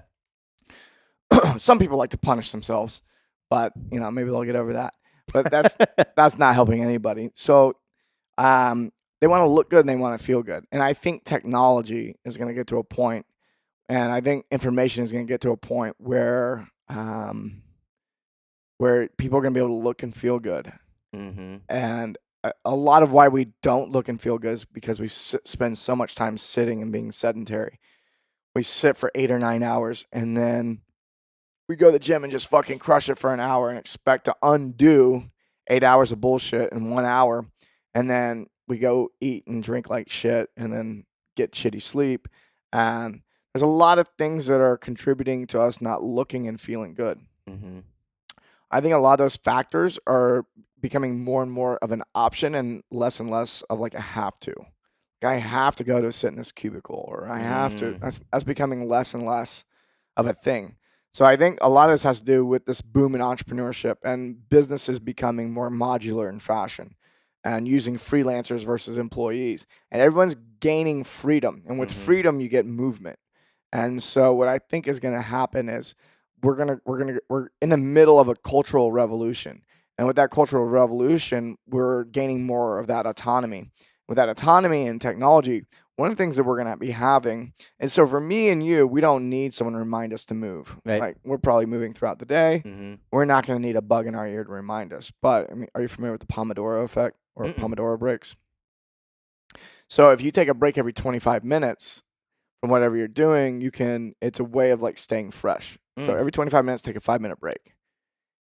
Some people like to punish themselves, but maybe they'll get over that. But that's not helping anybody. So they want to look good and they want to feel good. And I think technology is going to get to a point, and I think information is going to get to a point where people are going to be able to look and feel good. And a lot of why we don't look and feel good is because we spend so much time sitting and being sedentary. We sit for 8 or 9 hours, and then we go to the gym and just fucking crush it for an hour and expect to undo 8 hours of bullshit in 1 hour. And then we go eat and drink like shit and then get shitty sleep. And there's a lot of things that are contributing to us not looking and feeling good. I think a lot of those factors are becoming more and more of an option and less of like a have to. Like, I have to go to sit in this cubicle, or I have to. That's becoming less and less of a thing. So I think a lot of this has to do with this boom in entrepreneurship and businesses becoming more modular in fashion and using freelancers versus employees. And everyone's gaining freedom. And with freedom, you get movement. And so what I think is going to happen is we're in the middle of a cultural revolution. And with that cultural revolution, we're gaining more of that autonomy. With that autonomy and technology, one of the things that we're going to be having is, so for me and you, we don't need someone to remind us to move. Right. Like, we're probably moving throughout the day. We're not going to need a bug in our ear to remind us. But I mean, are you familiar with the Pomodoro effect or Pomodoro breaks? So if you take a break every 25 minutes from whatever you're doing, it's a way of like staying fresh. So every 25 minutes, take a 5-minute break.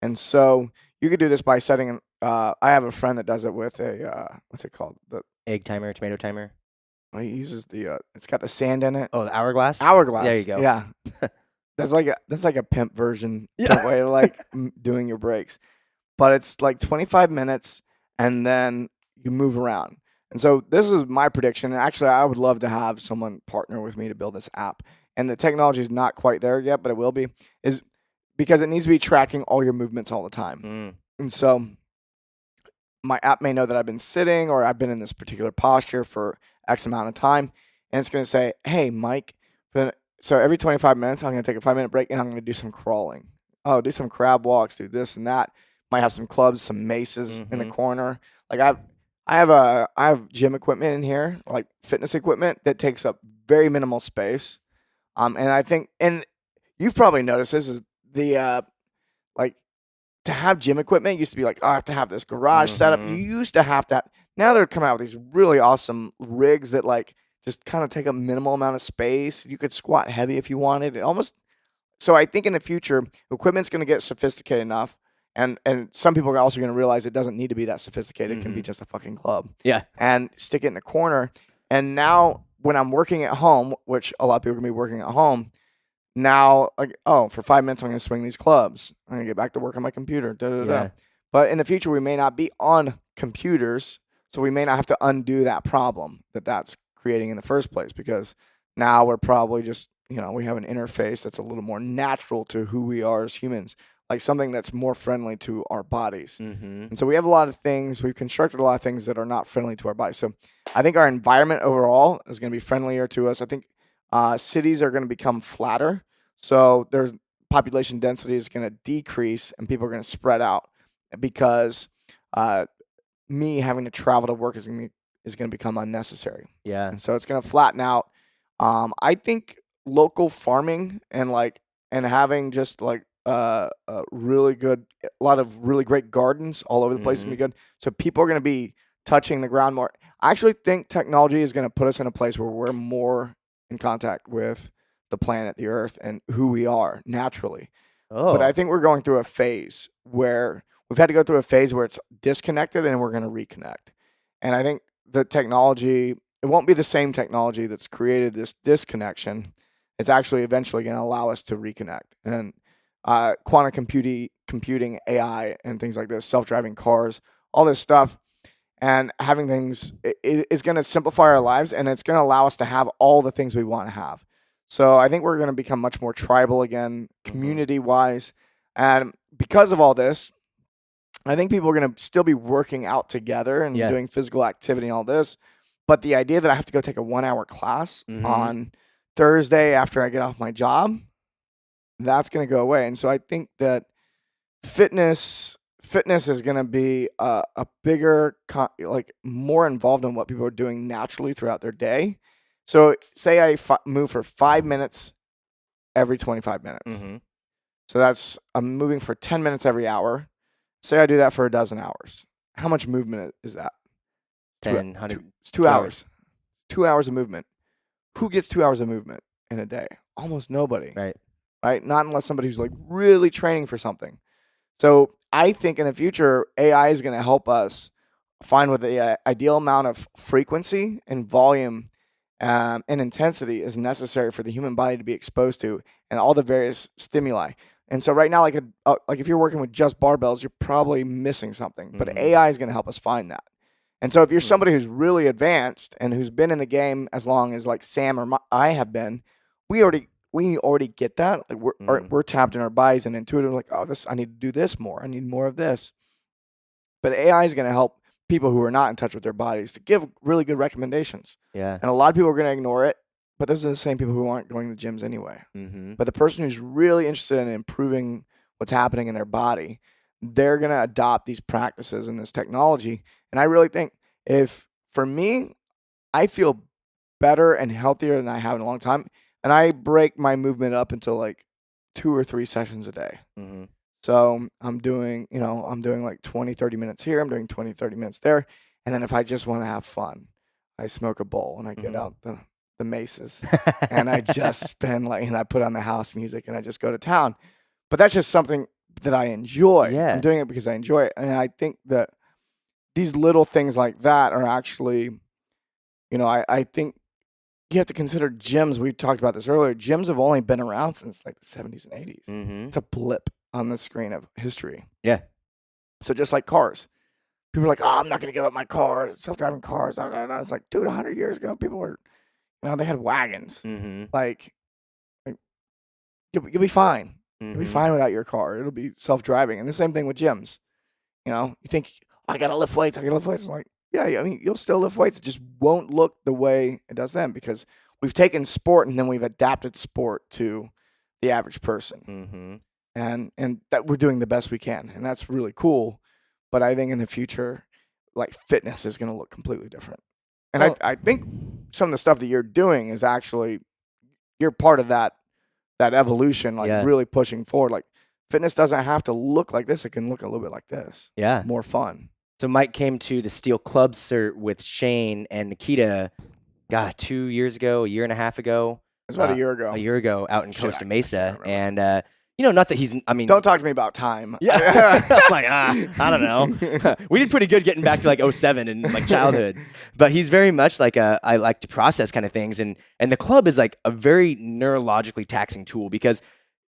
And so you could do this by setting, I have a friend that does it with a, what's it called? The egg timer, tomato timer. he uses the it's got the sand in it. Oh, the hourglass? There you Hourglass. go. Yeah. That's like a pimp version, Yeah. pimp way of like doing your breaks. But it's like 25 minutes and then you move around. And so this is my prediction. And actually, I would love to have someone partner with me to build this app. And the technology is not quite there yet, but it will be, is because it needs to be tracking all your movements all the time. Mm. And so my app may know that I've been sitting or I've been in this particular posture for X amount of time. And it's going to say, hey, Mike, so every 25 minutes, I'm going to take a 5-minute break and I'm going to do some crawling. Oh, do some crab walks, do this and that. Might have some clubs, some maces in the corner. Like I have gym equipment in here, like fitness equipment that takes up very minimal space. And I think, and you've probably noticed this, is the like to have gym equipment used to be like, oh, I have to have this garage setup. You used to have to. Now they're coming out with these really awesome rigs that like just kind of take a minimal amount of space. You could squat heavy if you wanted. It almost. So I think in the future, equipment's going to get sophisticated enough. And some people are also going to realize it doesn't need to be that sophisticated. It can be just a fucking club. Yeah. And stick it in the corner. And now when I'm working at home, which a lot of people are going to be working at home, now, like, oh, for 5 minutes, I'm going to swing these clubs. I'm going to get back to work on my computer. Yeah. But in the future, we may not be on computers. So we may not have to undo that problem that's creating in the first place, because now we're probably just, we have an interface that's a little more natural to who we are as humans. Like something that's more friendly to our bodies. And so we have a lot of things, we've constructed a lot of things that are not friendly to our bodies. So I think our environment overall is going to be friendlier to us. I think cities are going to become flatter. So there's population density is going to decrease and people are going to spread out, because me having to travel to work is going to become unnecessary. Yeah. And so it's going to flatten out. I think local farming and having just like a lot of really great gardens all over the place is going to be good. So people are going to be touching the ground more. I actually think technology is going to put us in a place where we're more in contact with the planet, the earth, and who we are naturally. Oh. But I think we're going through a phase where we've had to go through a phase where it's disconnected and we're going to reconnect. And I think the technology, it won't be the same technology that's created this disconnection. It's actually eventually going to allow us to reconnect. And quantum computing, AI, and things like this, self-driving cars, all this stuff, and having things is going to simplify our lives, and it's going to allow us to have all the things we want to have. So I think we're going to become much more tribal again, community-wise, and because of all this, I think people are going to still be working out together and doing physical activity and all this, but the idea that I have to go take a 1-hour class on Thursday after I get off my job, that's going to go away. And so I think that fitness is going to be a bigger, more involved in what people are doing naturally throughout their day. So say I move for 5 minutes every 25 minutes. So I'm moving for 10 minutes every hour. Say I do that for a dozen hours. How much movement is that? 100. It's 2 hours. 2 hours of movement. Who gets 2 hours of movement in a day? Almost nobody. Right? Not unless somebody who's like really training for something. So I think in the future, AI is going to help us find what the ideal amount of frequency and volume and intensity is necessary for the human body to be exposed to, and all the various stimuli. And so right now, like if you're working with just barbells, you're probably missing something. But AI is going to help us find that. And so if you're somebody who's really advanced and who's been in the game as long as like Sam or I have been, we already get that. Like we're tapped in our bodies and intuitive, like, oh, I need to do this more. I need more of this. But AI is going to help people who are not in touch with their bodies to give really good recommendations. Yeah. And a lot of people are going to ignore it, but those are the same people who aren't going to the gyms anyway. But the person who's really interested in improving what's happening in their body, they're going to adopt these practices and this technology. And I really think for me, I feel better and healthier than I have in a long time. And I break my movement up into like 2 or 3 sessions a day. So I'm doing like 20, 30 minutes here. I'm doing 20, 30 minutes there. And then if I just want to have fun, I smoke a bowl and I get out the maces and I just spend and I put on the house music and I just go to town. But that's just something that I enjoy. Yeah. I'm doing it because I enjoy it. And I think that these little things like that are actually, I think you have to consider gyms. We talked about this earlier. Gyms have only been around since like the 70s and 80s. Mm-hmm. It's a blip on the screen of history. Yeah. So just like cars, people are like, "Oh, I'm not gonna give up my car. Self-driving cars." It's like, dude, 100 years ago, people were, they had wagons. Mm-hmm. Like you'll be fine. You'll be Mm-hmm. fine without your car. It'll be self-driving. And the same thing with gyms. You think, I gotta lift weights. It's like, yeah, I mean, you'll still lift weights. It just won't look the way it does then because we've taken sport and then we've adapted sport to the average person. Mm-hmm. And that we're doing the best we can. And that's really cool. But I think in the future, like fitness is gonna look completely different. And Well- I think some of the stuff that you're doing is actually, you're part of that evolution, like Yeah. really pushing forward. Like fitness doesn't have to look like this. It can look a little bit like this. Yeah. More fun. So Mike came to the Steel Club cert with Shane and Nikita, 2 years ago, a year and a half ago. It's about a year ago. A year ago out in Shit, Costa I Mesa. can't And, not that he's, I mean. Don't talk to me about time. Yeah. I'm like, I don't know. We did pretty good getting back to like 07 and like childhood. But he's very much like I like to process kind of things. And the club is like a very neurologically taxing tool because,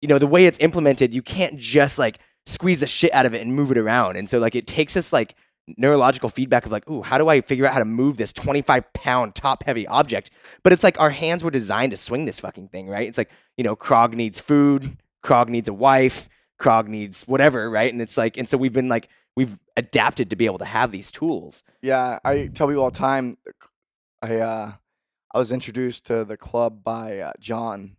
the way it's implemented, you can't just like squeeze the shit out of it and move it around. And so like it takes us like neurological feedback of like, ooh, how do I figure out how to move this 25-pound top heavy object? But it's like our hands were designed to swing this fucking thing, right? It's like, Krog needs food. Krog needs a wife, Krog needs whatever, right? And it's like, and so we've adapted to be able to have these tools. Yeah, I tell people all the time. I was introduced to the club by John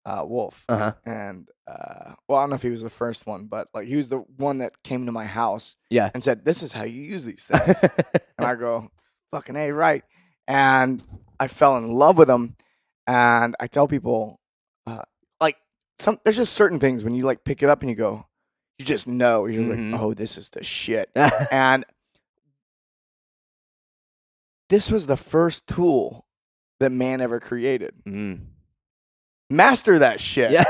Wolf, and I don't know if he was the first one, but like he was the one that came to my house, and said, "This is how you use these things," and I go, "Fucking A, right?" And I fell in love with them, and I tell people, there's just certain things when you like pick it up and you go, you just know. You're just like, oh, this is the shit. And this was the first tool that man ever created. Master that shit. Yeah.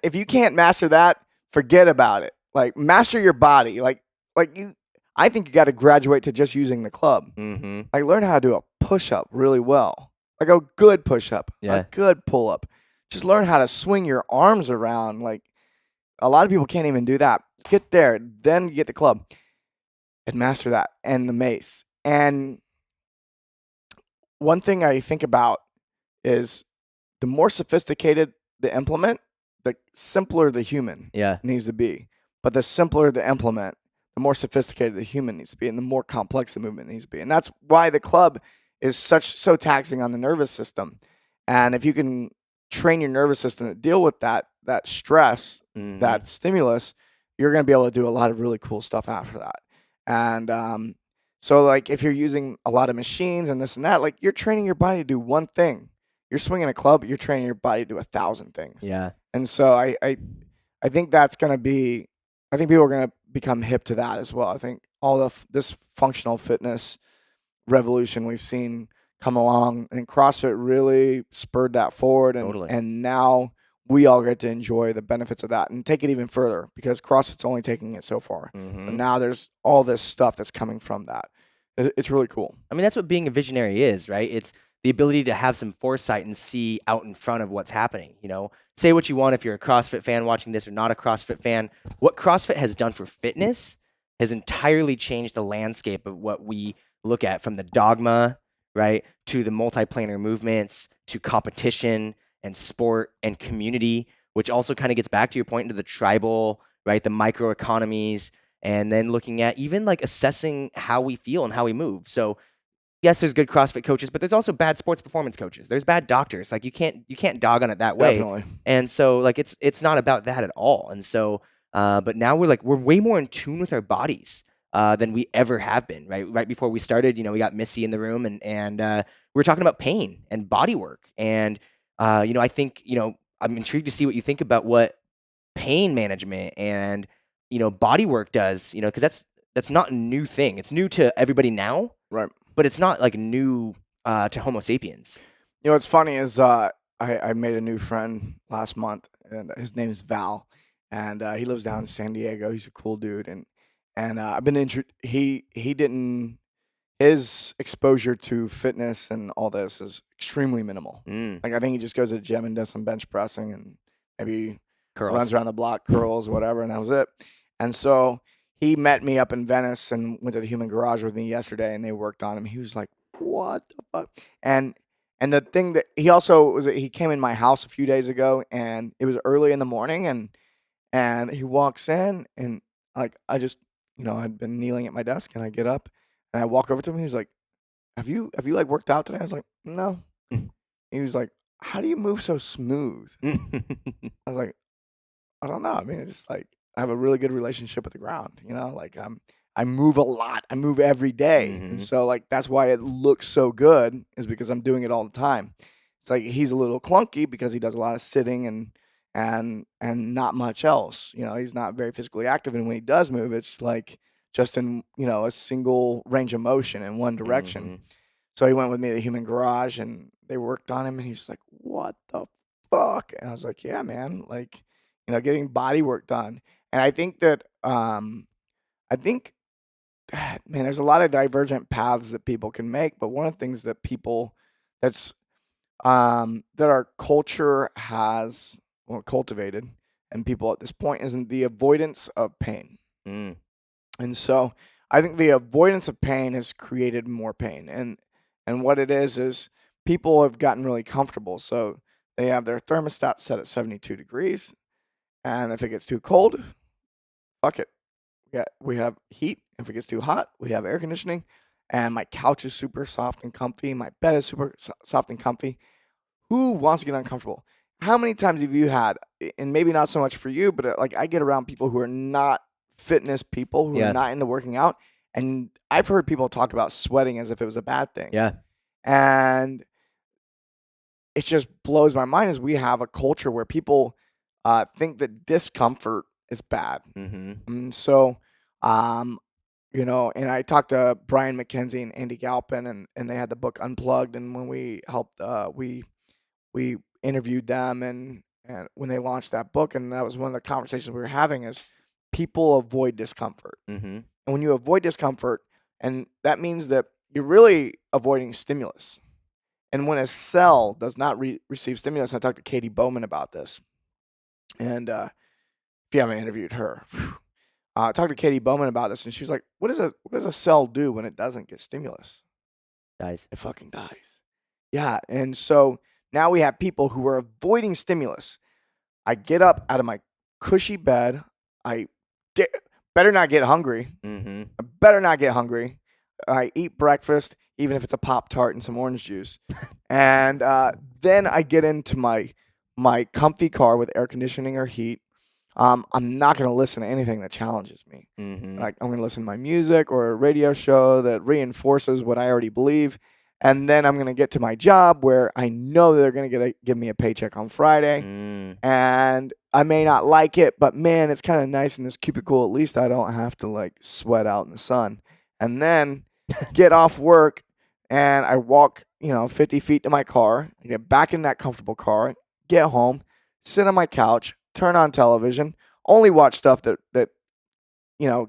If you can't master that, forget about it. Like master your body. I think you got to graduate to just using the club. Like learn how to do a push-up really well. Like a good push-up, a good pull-up. Just learn how to swing your arms around. Like a lot of people can't even do that. Get there, then you get the club and master that and the mace. And one thing I think about is the more sophisticated the implement, the simpler the human needs to be. But the simpler the implement, the more sophisticated the human needs to be and the more complex the movement needs to be. And that's why the club is so taxing on the nervous system. And if you can train your nervous system to deal with that stress, that stimulus, you're going to be able to do a lot of really cool stuff after that. And so like if you're using a lot of machines and this and that, like you're training your body to do one thing. You're swinging a club, you're training your body to do 1,000 things. Yeah. And so I think that's going to be, I think people are going to become hip to that as well. I think all of this functional fitness revolution we've seen come along, and CrossFit really spurred that forward, and now we all get to enjoy the benefits of that and take it even further because CrossFit's only taking it so far. So now there's all this stuff that's coming from that. It's really cool. I mean, that's what being a visionary is, right? It's the ability to have some foresight and see out in front of what's happening. Say what you want if you're a CrossFit fan watching this or not a CrossFit fan. What CrossFit has done for fitness has entirely changed the landscape of what we look at, from the dogma, right, to the multiplanar movements, to competition and sport and community, which also kind of gets back to your point into the tribal, right, the microeconomies, and then looking at even like assessing how we feel and how we move. So yes, there's good CrossFit coaches, but there's also bad sports performance coaches. There's bad doctors. Like you can't dog on it that way. Definitely. And so like it's not about that at all. And so but now we're way more in tune with our bodies than we ever have been, right? Right before we started, we got Missy in the room and we were talking about pain and body work. And I think, I'm intrigued to see what you think about what pain management and body work does, because that's not a new thing. It's new to everybody now. Right. But it's not like new to Homo sapiens. What's funny is I made a new friend last month, and his name is Val, and he lives down in San Diego. He's a cool dude, and I've been he his exposure to fitness and all this is extremely minimal. Mm. Like I think he just goes to the gym and does some bench pressing and maybe Curls. runs around the block, curls, whatever, and that was it. And so he met me up in Venice and went to the Human Garage with me yesterday, and they worked on him. He was like, "What the fuck?" And the thing that he came in my house a few days ago, and it was early in the morning, and he walks in, and like I just I'd been kneeling at my desk, and I get up and I walk over to him. He was like, "Have you like worked out today?" I was like, "No." He was like, "How do you move so smooth?" I was like, "I don't know. I mean, it's just like I have a really good relationship with the ground, like I move a lot. I move every day. And so like that's why it looks so good is because I'm doing it all the time. It's like he's a little clunky because he does a lot of sitting and not much else. He's not very physically active, and when he does move, it's like just in a single range of motion in one direction. So he went with me to the Human Garage, and they worked on him, and he's like, "What the fuck?" And I was like, "Yeah, man, like, getting body work done." And I think that, man, there's a lot of divergent paths that people can make, but one of the things that that's, that our culture has cultivated, and people at this point, isn't the avoidance of pain. Mm. And so I think the avoidance of pain has created more pain. And what it is people have gotten really comfortable. So they have their thermostat set at 72 degrees. And if it gets too cold, fuck it. We have heat. If it gets too hot, we have air conditioning. And my couch is super soft and comfy. My bed is super soft and comfy. Who wants to get uncomfortable? How many times have you had, and maybe not so much for you, but like I get around people who are not fitness people, who are not into working out, and I've heard people talk about sweating as if it was a bad thing. Yeah. And it just blows my mind as we have a culture where people think that discomfort is bad. And so, and I talked to Brian McKenzie and Andy Galpin, and they had the book Unplugged, and when we helped, we interviewed them, and when they launched that book, and that was one of the conversations we were having is people avoid discomfort. And when you avoid discomfort, and that means that you're really avoiding stimulus. And when a cell does not receive stimulus, I talked to Katie Bowman about this. And if you haven't interviewed her, I talked to Katie Bowman about this, and she was like, what does a cell do when it doesn't get stimulus? Dies. It fucking dies. Yeah. And so now we have people who are avoiding stimulus. I get up out of my cushy bed. I better not get hungry. I better not get hungry. I eat breakfast, even if it's a Pop-Tart and some orange juice. And then I get into my comfy car with air conditioning or heat. I'm not going to listen to anything that challenges me. Like I'm going to listen to my music or a radio show that reinforces what I already believe. And then I'm going to get to my job where I know they're going to give me a paycheck on Friday. And I may not like it, but man, it's kind of nice in this cubicle. At least I don't have to like sweat out in the sun. And then get off work and I walk, 50 feet to my car, I get back in that comfortable car, get home, sit on my couch, turn on television, only watch stuff that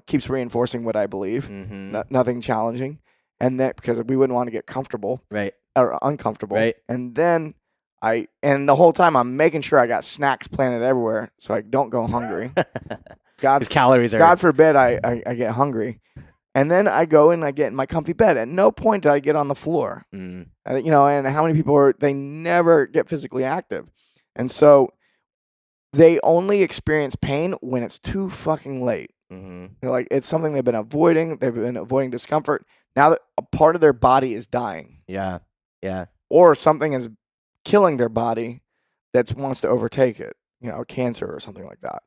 keeps reinforcing what I believe, nothing challenging. And that because we wouldn't want to get comfortable, right, or uncomfortable, right. And then the whole time I'm making sure I got snacks planted everywhere so I don't go hungry. His calories are. God forbid I get hungry, and then I go and I get in my comfy bed. At no point did I get on the floor. And how many people they never get physically active, and so they only experience pain when it's too fucking late. They're like, it's something they've been avoiding. They've been avoiding discomfort. Now that a part of their body is dying. Yeah. Or something is killing their body that wants to overtake it, cancer or something like that.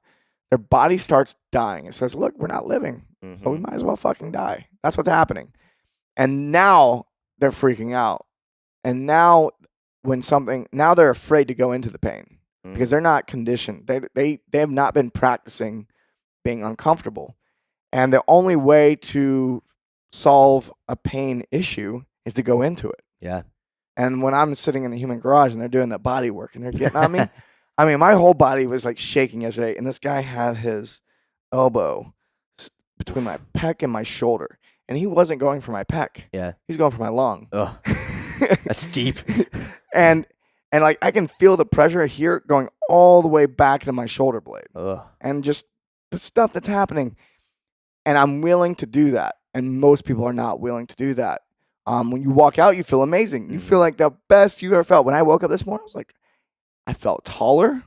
Their body starts dying. It says, look, we're not living, so we might as well fucking die. That's what's happening. And now they're freaking out. And now now they're afraid to go into the pain because they're not conditioned. They have not been practicing being uncomfortable. And the only way to solve a pain issue is to go into it. Yeah. And when I'm sitting in the Human Garage and they're doing that body work and they're getting on me, I mean, my whole body was like shaking yesterday. And this guy had his elbow between my pec and my shoulder. and he wasn't going for my pec. Yeah. He's going for my lung. Oh, that's deep. and like I can feel the pressure here going all the way back to my shoulder blade. Oh. And just the stuff that's happening. And I'm willing to do that. And most people are not willing to do that. When you walk out, you feel amazing. You feel like the best you ever felt. When I woke up this morning, I was like, I felt taller.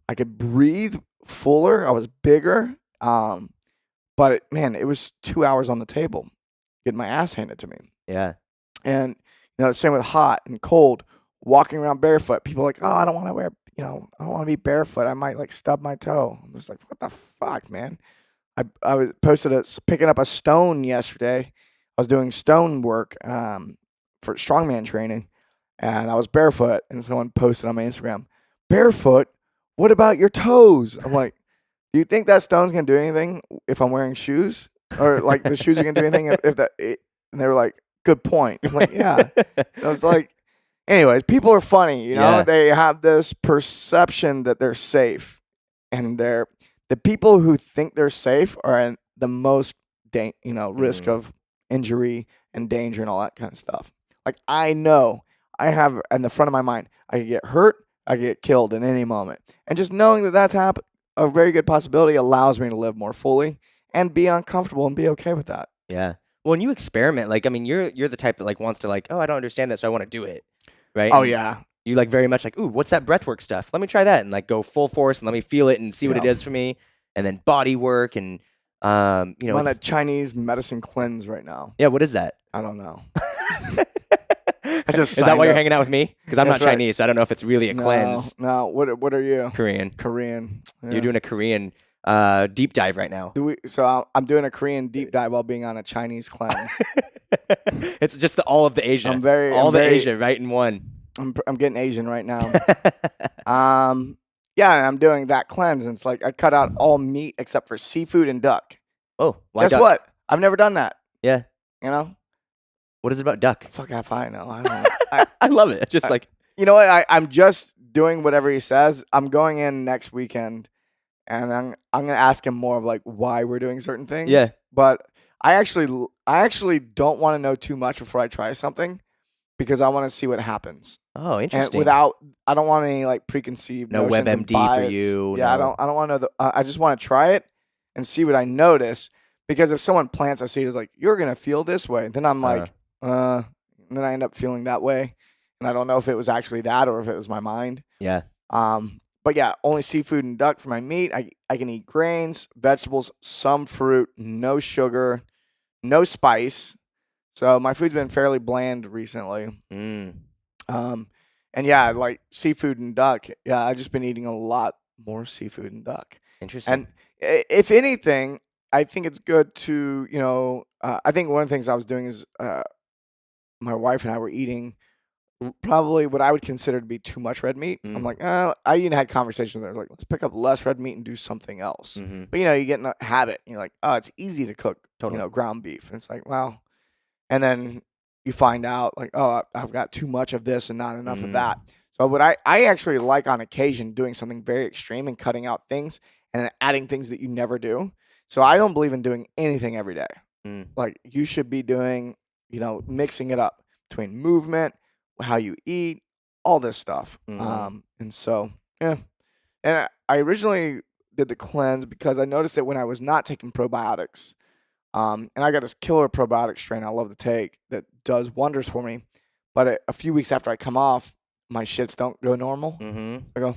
I could breathe fuller. I was bigger. But it was 2 hours on the table getting my ass handed to me. Yeah. And, same with hot and cold, walking around barefoot. People are like, oh, I don't want to wear, I don't want to be barefoot. I might like stub my toe. I'm just like, what the fuck, man? I was picking up a stone yesterday. I was doing stone work for strongman training, and I was barefoot. And someone posted on my Instagram, barefoot? What about your toes? I'm like, do you think that stone's gonna do anything if I'm wearing shoes, or like the shoes are gonna do anything if that? And they were like, good point. I'm like, yeah. I was like, anyways, people are funny. Yeah. They have this perception that they're safe, and the people who think they're safe are in the most risk of injury and danger and all that kind of stuff. Like, I know I have in the front of my mind, I could get hurt, I could get killed in any moment. And just knowing that that's a very good possibility allows me to live more fully and be uncomfortable and be okay with that. Yeah. Well, when you experiment, like, I mean, you're the type that like wants to like, oh, I don't understand that, so I want to do it. Right? Oh, And yeah. you like very much like, ooh, what's that breathwork stuff? Let me try that and like go full force and let me feel it and see what it Yeah. does for me. And then body work and I'm on a Chinese medicine cleanse right now. yeah, what is that? I don't know. Is that why you're hanging out with me? Because I'm That's not right. Chinese, so I don't know if it's really a cleanse. No. What are you? Korean. Korean. Yeah. You're doing a Korean deep dive right now. So I'm doing a Korean deep dive while being on a Chinese cleanse. It's just all of the Asia. Asia right in one. I'm getting Asian right now. Yeah, I'm doing that cleanse, and it's like I cut out all meat except for seafood and duck. Oh, why Guess duck? what? I've never done that. Yeah. What is it about duck? Fuck if I know. I don't. I love it. Just like You know what? I'm just doing whatever he says. I'm going in next weekend, and I'm gonna ask him more of like why we're doing certain things. Yeah. But I actually don't want to know too much before I try something, because I want to see what happens. oh, And interesting. I don't want any like preconceived No notions and WebMD for bias. you, Yeah, no- I don't want to know. I just want to try it and see what I notice. Because if someone plants a seed, is like, you're gonna feel this way, then I'm like, and then I end up feeling that way, and I don't know if it was actually that or if it was my mind. yeah. But yeah, only seafood and duck for my meat. I can eat grains, vegetables, some fruit, no sugar, no spice. So my food's been fairly bland recently. Mm. And yeah, like seafood and duck. Yeah, I've just been eating a lot more seafood and duck. Interesting. And if anything, I think it's good to, I think one of the things I was doing is my wife and I were eating probably what I would consider to be too much red meat. I'm like, I even had conversations with her, like, let's pick up less red meat and do something else. Mm-hmm. But, you get in the habit. And you're like, oh, it's easy to cook, Totally. ground beef. And it's like, well, and then you find out, like, oh, I've got too much of this and not enough of that. So what I actually like on occasion doing something very extreme and cutting out things and then adding things that you never do. So I don't believe in doing anything every day. Like, you should be doing, mixing it up between movement, how you eat, all this stuff. And so, yeah. And I originally did the cleanse because I noticed that when I was not taking probiotics, and I got this killer probiotic strain I love to take that does wonders for me. But a few weeks after I come off, my shits don't go normal. I go,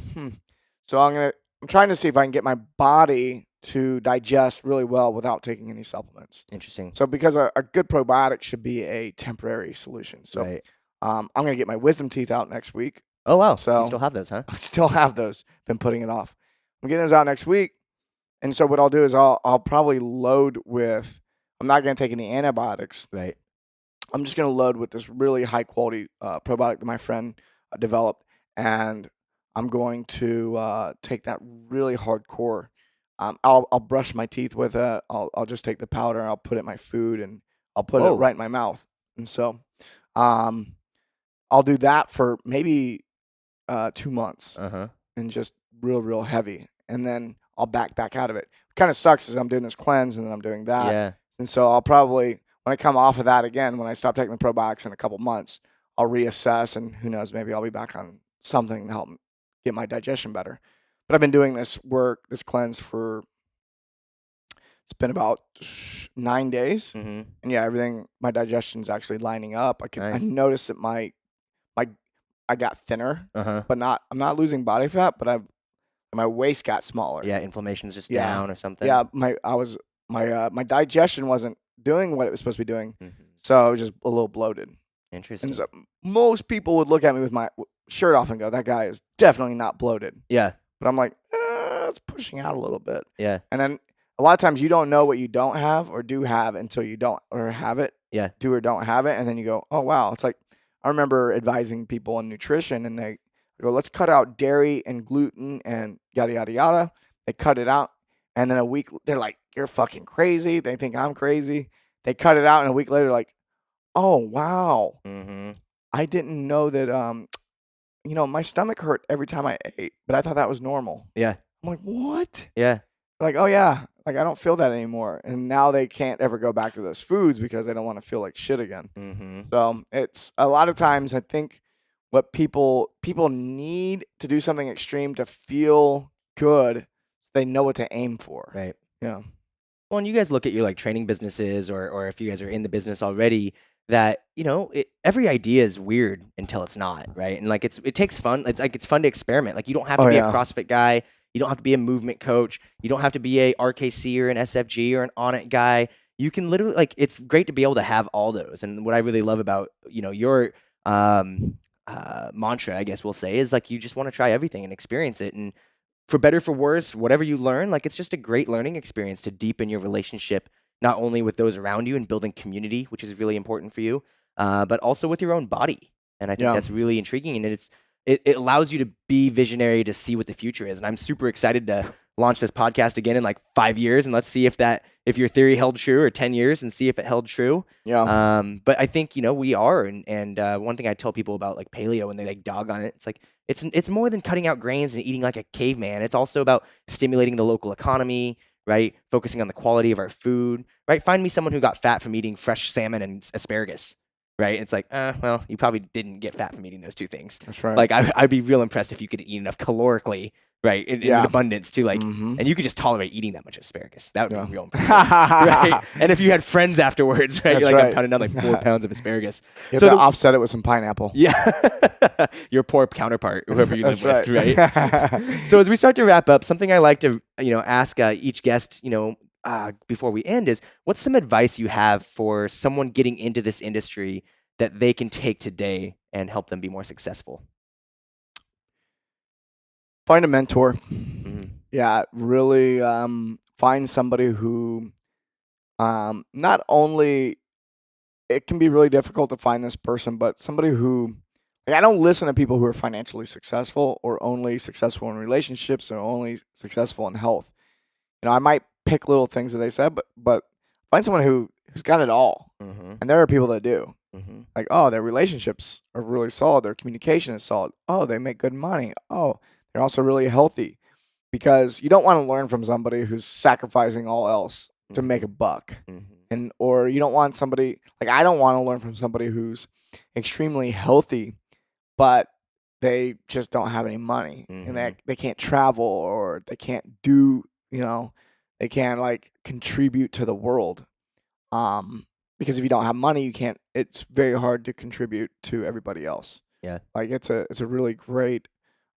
So I'm trying to see if I can get my body to digest really well without taking any supplements. Interesting. So because a good probiotic should be a temporary solution. So Right. I'm going to get my wisdom teeth out next week. Oh wow. So you still have those, huh? I still have those. Been putting it off. I'm getting those out next week. And so what I'll do is I'll probably load with, I'm not going to take any antibiotics. Right. I'm just going to load with this really high quality probiotic that my friend developed. And I'm going to take that really hardcore. I'll brush my teeth with it. I'll just take the powder and I'll put it in my food and I'll put it right in my mouth. And so I'll do that for maybe 2 months and just real heavy. And then I'll back out of it. Kind of sucks as I'm doing this cleanse and then I'm doing that. Yeah. And so I'll probably, when I come off of that again, when I stop taking the probiotics in a couple months, I'll reassess, and who knows, maybe I'll be back on something to help get my digestion better. But I've been doing this cleanse for, it's been about 9 days, Mhm. and yeah, everything, my digestion's actually lining up. I Nice. noticed that my I got thinner, Uh-huh. but I'm not losing body fat, but my waist got smaller. Yeah, inflammation's just Yeah, down or something. yeah. My digestion wasn't doing what it was supposed to be doing, Mhm. so I was just a little bloated. Interesting. And so most people would look at me with my shirt off and go, "That guy is definitely not bloated." Yeah. But I'm like, it's pushing out a little bit. Yeah. And then a lot of times you don't know what you don't have or do have until you don't or have it, Yeah. do or don't have it, and then you go, "Oh wow!" It's like I remember advising people on nutrition, and they go, "Let's cut out dairy and gluten and yada yada yada." They cut it out, and then a week they're like, "You're fucking crazy." They think I'm crazy. They cut it out, and a week later, like, "Oh wow, Mhm. I didn't know that." My stomach hurt every time I ate, but I thought that was normal. Yeah. I'm like, "What?" Yeah. Like, "Oh yeah, like I don't feel that anymore." And now they can't ever go back to those foods because they don't want to feel like shit again. Mhm. So it's a lot of times I think what people need to do something extreme to feel good, so they know what to aim for. Right. Yeah. Well, and you guys look at your like training businesses, or if you guys are in the business already, that every idea is weird until it's not, right? And like it takes fun. It's fun to experiment. Like you don't have to Oh be a yeah. CrossFit guy. You don't have to be a movement coach. You don't have to be a RKC or an SFG or an On It guy. You can literally it's great to be able to have all those. And what I really love about your mantra, I guess we'll say, is like you just want to try everything and experience it. And for better for worse, whatever you learn, like it's just a great learning experience to deepen your relationship, not only with those around you and building community, which is really important for you, but also with your own body. And I think Yeah. that's really intriguing, and it allows you to be visionary, to see what the future is. And I'm super excited to launch this podcast again in like 5 years, and let's see if your theory held true, or 10 years, and see if it held true. Yeah. But I think we are, and one thing I tell people about like paleo when they like dog on it, it's like it's more than cutting out grains and eating like a caveman. It's also about stimulating the local economy, right? Focusing on the quality of our food, right? Find me someone who got fat from eating fresh salmon and asparagus, right? It's like, well, you probably didn't get fat from eating those two things. That's right. Like I'd be real impressed if you could eat enough calorically, right, in Yeah. abundance to like, Mhm. and you could just tolerate eating that much asparagus. That would Yeah. be real impressive, right? And if you had friends afterwards, right, That's you're like, I'm right. pounding down like 4 pounds of asparagus. You have So to the- offset it with some pineapple. Yeah, your poor counterpart, whoever you live That's with, right. right? So as we start to wrap up, something I like to ask each guest, before we end, is what's some advice you have for someone getting into this industry that they can take today and help them be more successful? Find a mentor. Mhm. Yeah, really find somebody who not only, it can be really difficult to find this person, but somebody who, like, I don't listen to people who are financially successful or only successful in relationships or only successful in health. I might pick little things that they said, but find someone who's got it all. Mhm. And there are people that do. Mhm. Like, oh, their relationships are really solid. Their communication is solid. Oh, they make good money. Oh, they're also really healthy. Because you don't want to learn from somebody who's sacrificing all else to make a buck. Mhm. Or you don't want somebody, like, I don't want to learn from somebody who's extremely healthy, but they just don't have any money and Mhm. they can't travel, or they can't do, they can't like contribute to the world. Because if you don't have money, it's very hard to contribute to everybody else. Yeah. Like it's a really great,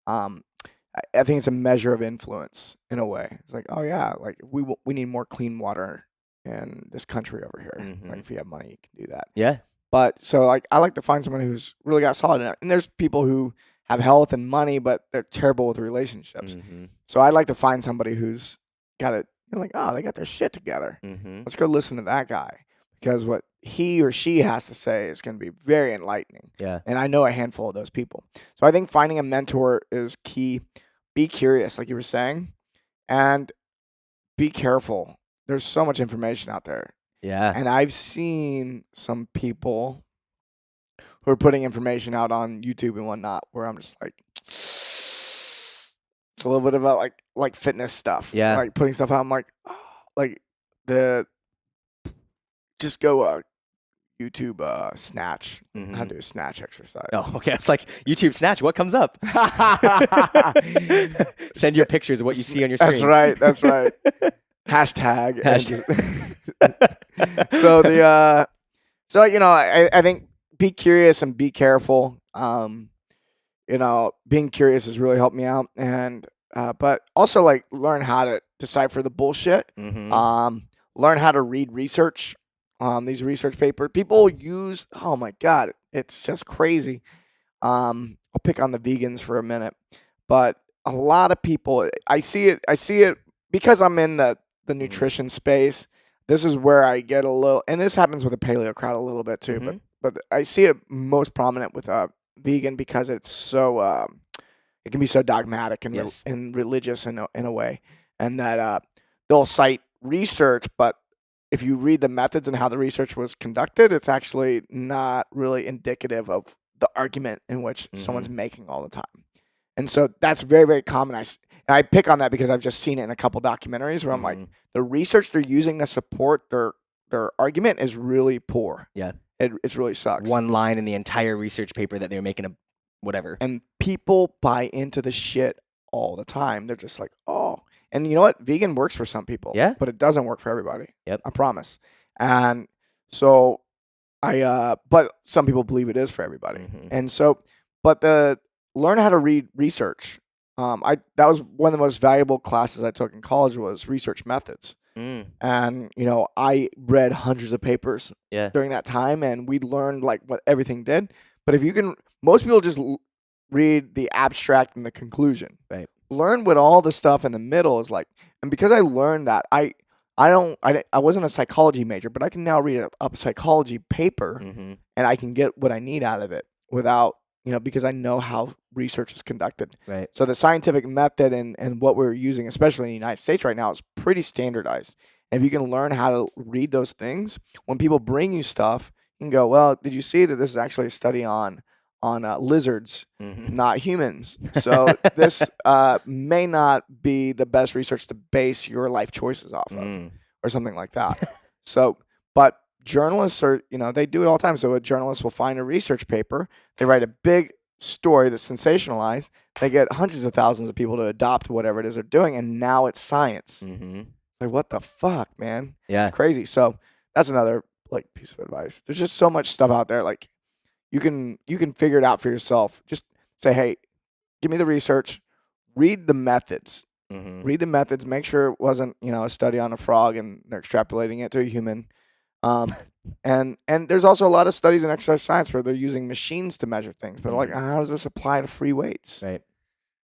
I think it's a measure of influence in a way. It's like, oh yeah, like we need more clean water in this country over here. Like Mhm. if you have money, you can do that. Yeah. But so like I like to find someone who's really got solid. And there's people who have health and money, but they're terrible with relationships. Mhm. So I'd like to find somebody who's got it. Like, oh, they got their shit together. Mhm. Let's go listen to that guy, because what he or she has to say is going to be very enlightening. Yeah. And I know a handful of those people. So I think finding a mentor is key. Be curious, like you were saying, and be careful. There's so much information out there. Yeah. And I've seen some people who are putting information out on YouTube and whatnot where I'm just like, it's a little bit about like fitness stuff. Yeah. Like putting stuff out. I'm like, oh, like just go YouTube snatch. How to do a snatch exercise. Oh, okay. It's like YouTube Snatch. What comes up? Send your pictures of what you see on your screen. That's right. Hashtag. So I think be curious and be careful. Being curious has really helped me out, and but also like learn how to decipher the bullshit. Learn how to read research. These research papers people use. Oh my god, it's just crazy. I'll pick on the vegans for a minute, but a lot of people, I see it because I'm in the nutrition space. This is where I get a little, and this happens with the paleo crowd a little bit too, but I see it most prominent with vegan because it's so it can be so dogmatic and and religious in a way, and that they'll cite research, but if you read the methods and how the research was conducted, it's actually not really indicative of the argument in which someone's making all the time. And so that's very, very common. I pick on that because I've just seen it in a couple documentaries where I'm like, the research they're using to support their argument is really poor. Yeah. It really sucks. One line in the entire research paper that they were making a whatever. And people buy into the shit all the time. They're just like, oh. And you know what? Vegan works for some people. Yeah. But it doesn't work for everybody. Yep. I promise. And so but some people believe it is for everybody. And so, but learn how to read research. That was one of the most valuable classes I took in college was research methods. And, I read hundreds of papers during that time, and we learned like what everything did. But most people just read the abstract and the conclusion. Right. Learn what all the stuff in the middle is like. And because I learned that, I wasn't a psychology major, but I can now read a psychology paper and I can get what I need out of it without, because I know how research is conducted. Right. So the scientific method and what we're using, especially in the United States right now, is pretty standardized. And if you can learn how to read those things, when people bring you stuff, you can go, well, did you see that this is actually a study on lizards, not humans? So this may not be the best research to base your life choices off of or something like that. So, but journalists are, they do it all the time. So a journalist will find a research paper, they write a big story that's sensationalized, they get hundreds of thousands of people to adopt whatever it is they're doing, and now it's science. Like, what the fuck, man? Yeah. Crazy. So that's another like piece of advice. There's just so much stuff out there. Like, you can figure it out for yourself. Just say, hey, give me the research, read the methods. Read the methods, make sure it wasn't, a study on a frog and they're extrapolating it to a human. And there's also a lot of studies in exercise science where they're using machines to measure things, but like, how does this apply to free weights? Right.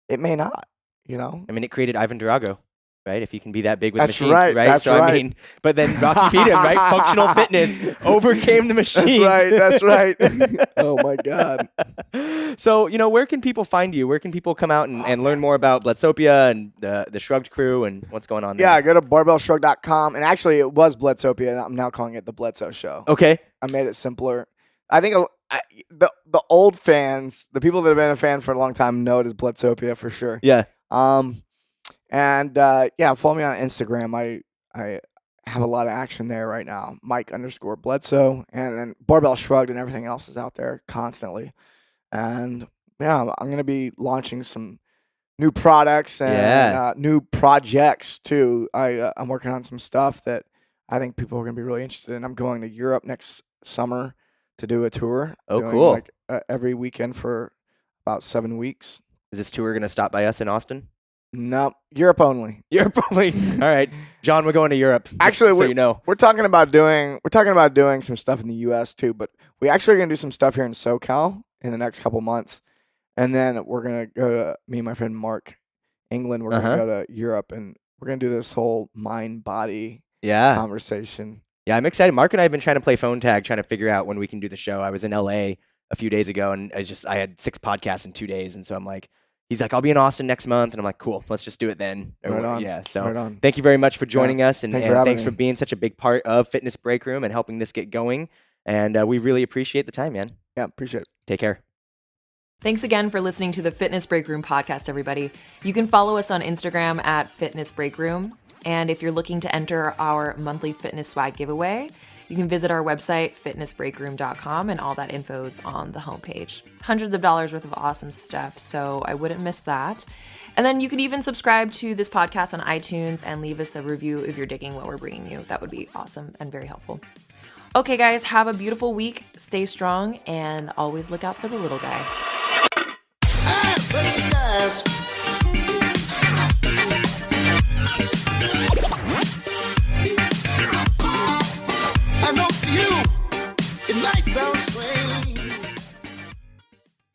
It may not, I mean, it created Ivan Drago. Right, if you can be that big with That's machines, right? That's so right. I mean, but then Rocky beat him, right? Functional fitness overcame the machines. That's right. Oh my God. So, where can people find you? Where can people come out and learn more about Bledsoepia and the Shrugged crew and what's going on there? Yeah, go to barbellshrugged.com. And actually, it was Bledsoepia, and I'm now calling it the Bledsoe Show. Okay. I made it simpler. I think the old fans, the people that have been a fan for a long time, know it as Bledsoepia for sure. Yeah. And follow me on Instagram. I have a lot of action there right now. Mike_Bledsoe, and then Barbell Shrugged and everything else is out there constantly. And I'm gonna be launching some new products and new projects too. I'm working on some stuff that I think people are gonna be really interested in. I'm going to Europe next summer to do a tour. Oh, cool! Like every weekend for about 7 weeks. Is this tour gonna stop by us in Austin? No, Europe only. Europe only. All right, John, we're going to Europe. Actually, we're talking about doing some stuff in the U.S. too, but we actually are gonna do some stuff here in SoCal in the next couple months, and then we're gonna go to me and my friend Mark, England. We're gonna go to Europe, and we're gonna do this whole mind-body conversation. Yeah, I'm excited. Mark and I have been trying to play phone tag, trying to figure out when we can do the show. I was in LA a few days ago, and I had 6 podcasts in 2 days, and so I'm like. He's like, I'll be in Austin next month. And I'm like, cool, let's just do it then. Right on. Yeah, so right on. Thank you very much for joining us. And thanks for me. being such a big part of Fitness Break Room and helping this get going. And we really appreciate the time, man. Yeah, appreciate it. Take care. Thanks again for listening to the Fitness Break Room podcast, everybody. You can follow us on Instagram at Fitness Break Room. And if you're looking to enter our monthly fitness swag giveaway, You can visit our website, fitnessbreakroom.com, and all that info's on the homepage. Hundreds of dollars worth of awesome stuff, so I wouldn't miss that. And then you can even subscribe to this podcast on iTunes and leave us a review if you're digging what we're bringing you. That would be awesome and very helpful. Okay, guys, have a beautiful week. Stay strong and always look out for the little guy. Eyes in the skies.